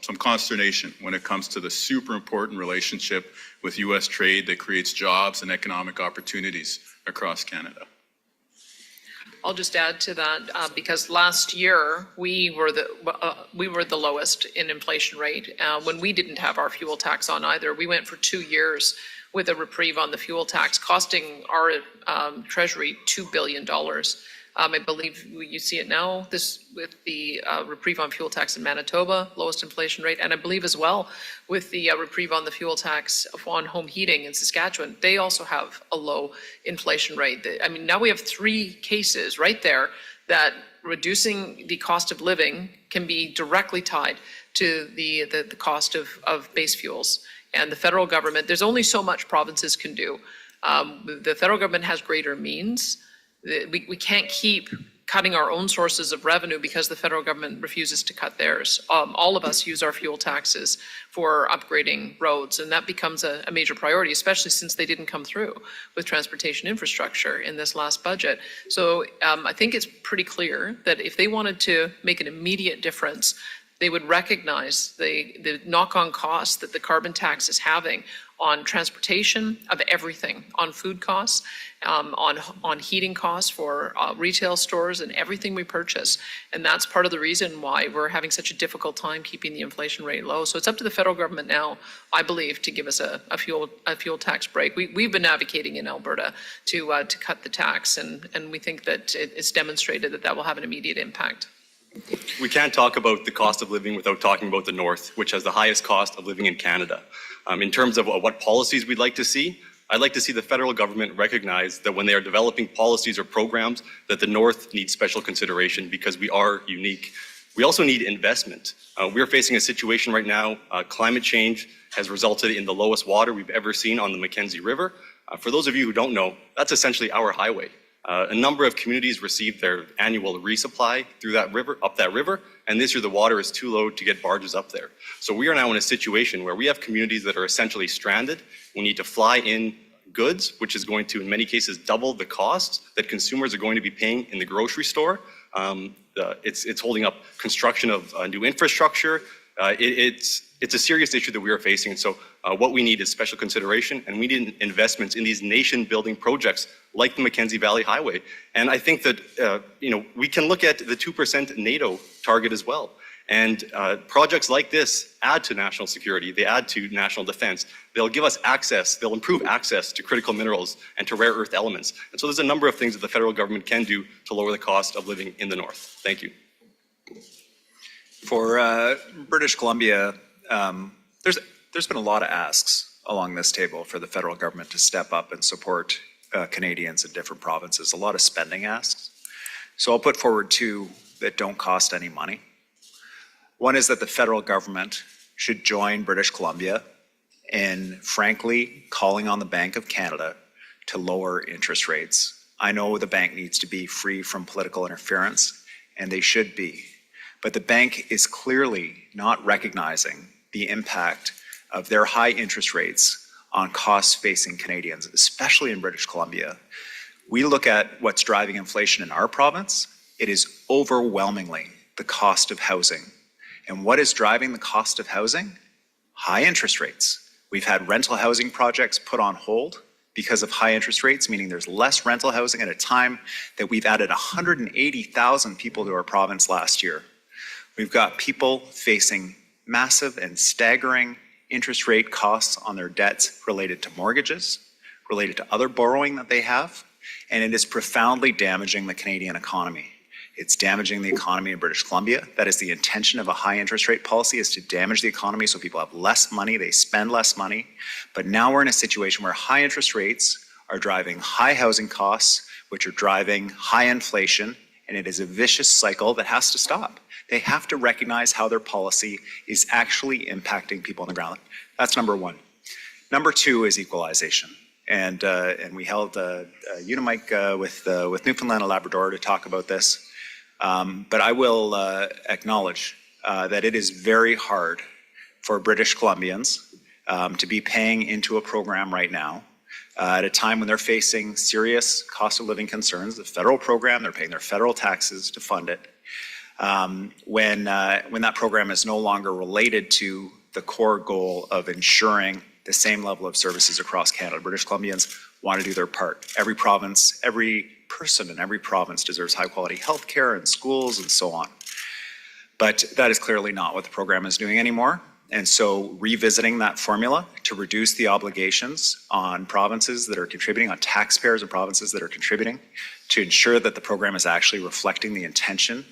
S10: some consternation when it comes to the super important relationship with U.S. trade that creates jobs and economic opportunities across Canada.
S12: I'll just add to that because last year we were the lowest in inflation rate when we didn't have our fuel tax on either. We went for 2 years with a reprieve on the fuel tax, costing our Treasury $2 billion. I believe you see it now, this with the reprieve on fuel tax in Manitoba, lowest inflation rate, and I believe as well with the reprieve on the fuel tax on home heating in Saskatchewan, they also have a low inflation rate. I mean, now we have 3 cases right there that reducing the cost of living can be directly tied to the cost of base fuels. And the federal government, there's only so much provinces can do. The federal government has greater means. We can't keep cutting our own sources of revenue because the federal government refuses to cut theirs. All of us use our fuel taxes for upgrading roads, and that becomes a major priority, especially since they didn't come through with transportation infrastructure in this last budget. So I think it's pretty clear that if they wanted to make an immediate difference, they would recognize the knock-on costs that the carbon tax is having on transportation of everything, on food costs, on heating costs for retail stores and everything we purchase. And that's part of the reason why we're having such a difficult time keeping the inflation rate low. So it's up to the federal government now, I believe, to give us a fuel tax break. We've been advocating in Alberta to cut the tax, and we think that it's demonstrated that will have an immediate impact.
S9: We can't talk about the cost of living without talking about the North, which has the highest cost of living in Canada. In terms of what policies we'd like to see, I'd like to see the federal government recognize that when they are developing policies or programs, that the North needs special consideration because we are unique. We also need investment. We're facing a situation right now, climate change has resulted in the lowest water we've ever seen on the Mackenzie River. For those of you who don't know, that's essentially our highway. A number of communities received their annual resupply through that river, up that river, and this year the water is too low to get barges up there. So we are now in a situation where we have communities that are essentially stranded. We need to fly in goods, which is going to, in many cases, double the costs that consumers are going to be paying in the grocery store. It's holding up construction of new infrastructure. It's a serious issue that we are facing. So what we need is special consideration, and we need investments in these nation-building projects like the Mackenzie Valley Highway. And I think that we can look at the 2% NATO target as well. And projects like this add to national security. They add to national defense. They'll give us access. They'll improve access to critical minerals and to rare earth elements. And so there's a number of things that the federal government can do to lower the cost of living in the North. Thank you.
S11: For British Columbia, there's been a lot of asks along this table for the federal government to step up and support Canadians in different provinces, a lot of spending asks. So I'll put forward 2 that don't cost any money. One is that the federal government should join British Columbia in frankly calling on the Bank of Canada to lower interest rates. I know the bank needs to be free from political interference, and they should be. But the bank is clearly not recognizing the impact of their high interest rates on costs facing Canadians, especially in British Columbia. We look at what's driving inflation in our province. It is overwhelmingly the cost of housing. And what is driving the cost of housing? High interest rates. We've had rental housing projects put on hold because of high interest rates, meaning there's less rental housing at a time that we've added 180,000 people to our province last year. We've got people facing massive and staggering interest rate costs on their debts related to mortgages, related to other borrowing that they have, and it is profoundly damaging the Canadian economy. It's damaging the economy in British Columbia. That is the intention of a high interest rate policy, is to damage the economy so people have less money, they spend less money. But now we're in a situation where high interest rates are driving high housing costs, which are driving high inflation And it is a vicious cycle that has to stop. They have to recognize how their policy is actually impacting people on the ground. That's number one. Number two is equalization. And we held a Unimic with Newfoundland and Labrador to talk about this. But I will acknowledge that it is very hard for British Columbians to be paying into a program right now at a time when they're facing serious cost of living concerns. The federal program, they're paying their federal taxes to fund it. When that program is no longer related to the core goal of ensuring the same level of services across Canada. British Columbians want to do their part. Every province, every person in every province deserves high quality healthcare and schools and so on. But that is clearly not what the program is doing anymore. And so revisiting that formula to reduce the obligations on provinces that are contributing, on taxpayers and provinces that are contributing, to ensure that the program is actually reflecting the intention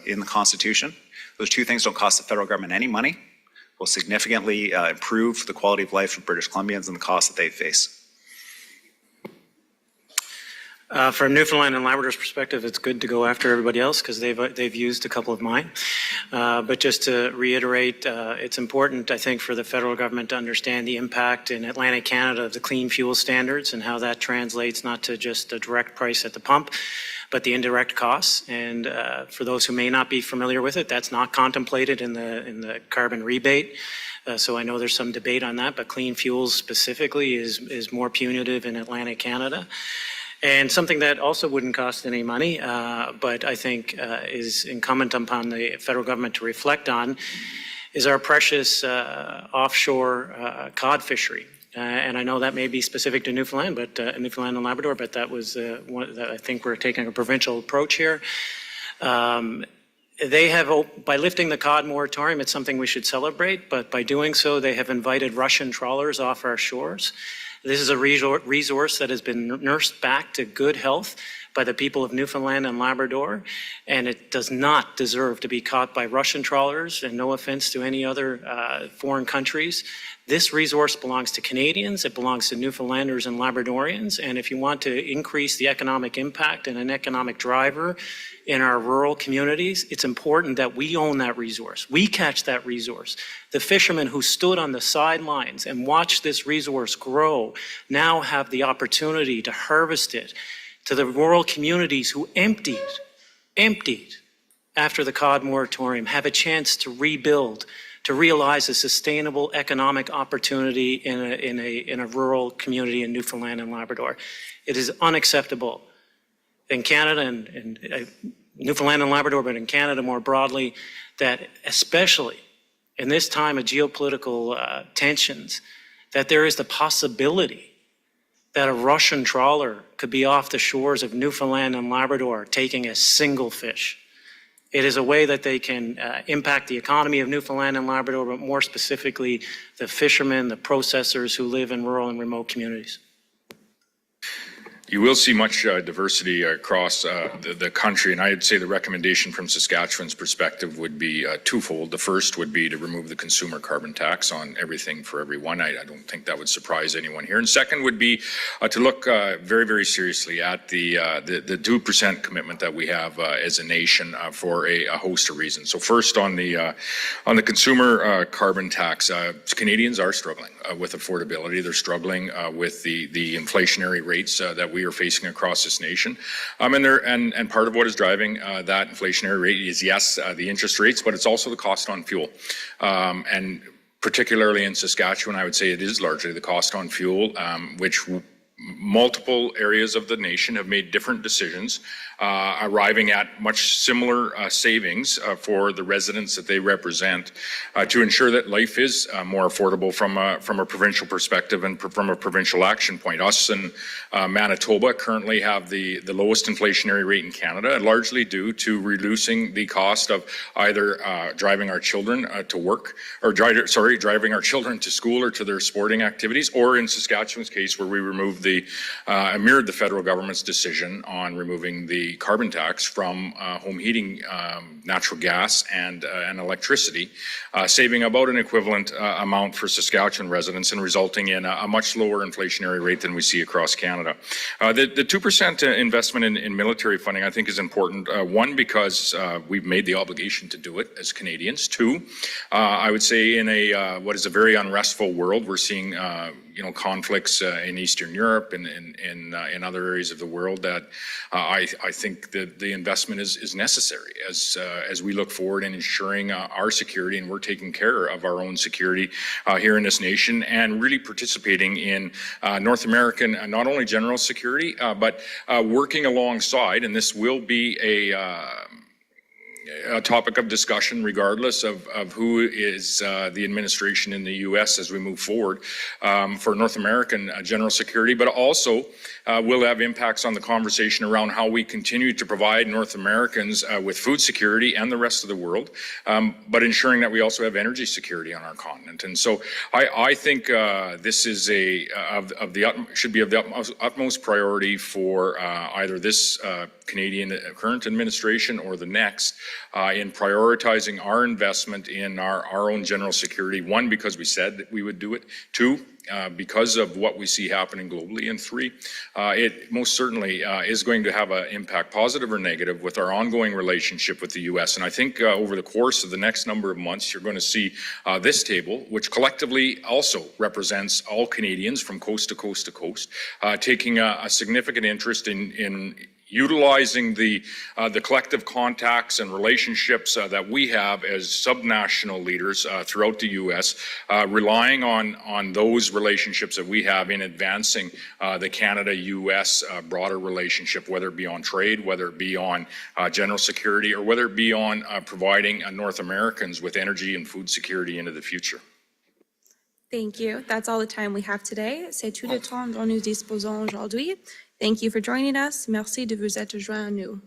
S11: in the Constitution. Those two things don't cost the federal government any money, will significantly improve the quality of life of British Columbians and the costs that they face.
S17: From Newfoundland and Labrador's perspective, it's good to go after everybody else because they've used a couple of mine. But just to reiterate, it's important, I think, for the federal government to understand the impact in Atlantic Canada of the clean fuel standards and how that translates not to just a direct price at the pump, but the indirect costs. And for those who may not be familiar with it, that's not contemplated in the carbon rebate. So I know there's some debate on that, but clean fuels specifically is more punitive in Atlantic Canada. And something that also wouldn't cost any money, but I think is incumbent upon the federal government to reflect on, is our precious offshore cod fishery. And I know that may be specific to Newfoundland, but Newfoundland and Labrador, but that was one that I think we're taking a provincial approach here. They have, by lifting the cod moratorium, it's something we should celebrate, but by doing so, they have invited Russian trawlers off our shores. This is a resource that has been nursed back to good health by the people of Newfoundland and Labrador, and it does not deserve to be caught by Russian trawlers, and no offense to any other foreign countries. This resource belongs to Canadians, it belongs to Newfoundlanders and Labradorians, and if you want to increase the economic impact and an economic driver in our rural communities, it's important that we own that resource. We catch that resource. The fishermen who stood on the sidelines and watched this resource grow now have the opportunity to harvest it. To the rural communities who emptied after the cod moratorium, have a chance to rebuild, to realize a sustainable economic opportunity in a rural community in Newfoundland and Labrador. It is unacceptable in Canada and Newfoundland and Labrador, but in Canada more broadly, that especially in this time of geopolitical tensions, that there is the possibility that a Russian trawler could be off the shores of Newfoundland and Labrador taking a single fish. It is a way that they can impact the economy of Newfoundland and Labrador, but more specifically, the fishermen, the processors who live in rural and remote communities.
S5: You will see much diversity across the country, and I'd say the recommendation from Saskatchewan's perspective would be twofold. The first would be to remove the consumer carbon tax on everything for everyone. I don't think that would surprise anyone here. And second would be to look very, very seriously at the 2% commitment that we have as a nation for a host of reasons. So first on the consumer carbon tax, Canadians are struggling with affordability. They're struggling with the inflationary rates that we are facing across this nation. And part of what is driving that inflationary rate is, yes, the interest rates, but it's also the cost on fuel. And particularly in Saskatchewan, I would say it is largely the cost on fuel, which multiple areas of the nation have made different decisions, arriving at much similar savings for the residents that they represent to ensure that life is more affordable from a provincial perspective and from a provincial action point. Us and Manitoba currently have the lowest inflationary rate in Canada, largely due to reducing the cost of either driving our children to work, or driving our children to school or to their sporting activities, or in Saskatchewan's case where we removed mirrored the federal government's decision on removing the carbon tax from home heating, natural gas, and electricity, saving about an equivalent amount for Saskatchewan residents and resulting in a much lower inflationary rate than we see across Canada. The 2% investment in military funding, I think, is important. One, because we've made the obligation to do it as Canadians. Two, I would say in a what is a very unrestful world, we're seeing conflicts in Eastern Europe and in other areas of the world that I think that the investment is necessary as we look forward in ensuring our security, and we're taking care of our own security here in this nation and really participating in North American, not only general security, but working alongside, and this will be a topic of discussion regardless of who is the administration in the U.S. as we move forward for North American general security, but also will have impacts on the conversation around how we continue to provide North Americans with food security and the rest of the world, but ensuring that we also have energy security on our continent. And so I think this is should be of the utmost priority for either this Canadian current administration or the next in prioritizing our investment in our own general security. One, because we said that we would do it. Two, because of what we see happening globally. And three, it most certainly is going to have an impact, positive or negative, with our ongoing relationship with the U.S. And I think over the course of the next number of months, you're going to see this table, which collectively also represents all Canadians from coast to coast to coast, taking a significant interest in utilizing the collective contacts and relationships that we have as subnational leaders throughout the U.S., relying on those relationships that we have in advancing the Canada-U.S. broader relationship, whether it be on trade, whether it be on general security, or whether it be on providing North Americans with energy and food security into the future.
S13: Thank you. That's all the time we have today. C'est tout le temps dont nous disposons aujourd'hui. Thank you for joining us. Merci de vous être joints à nous.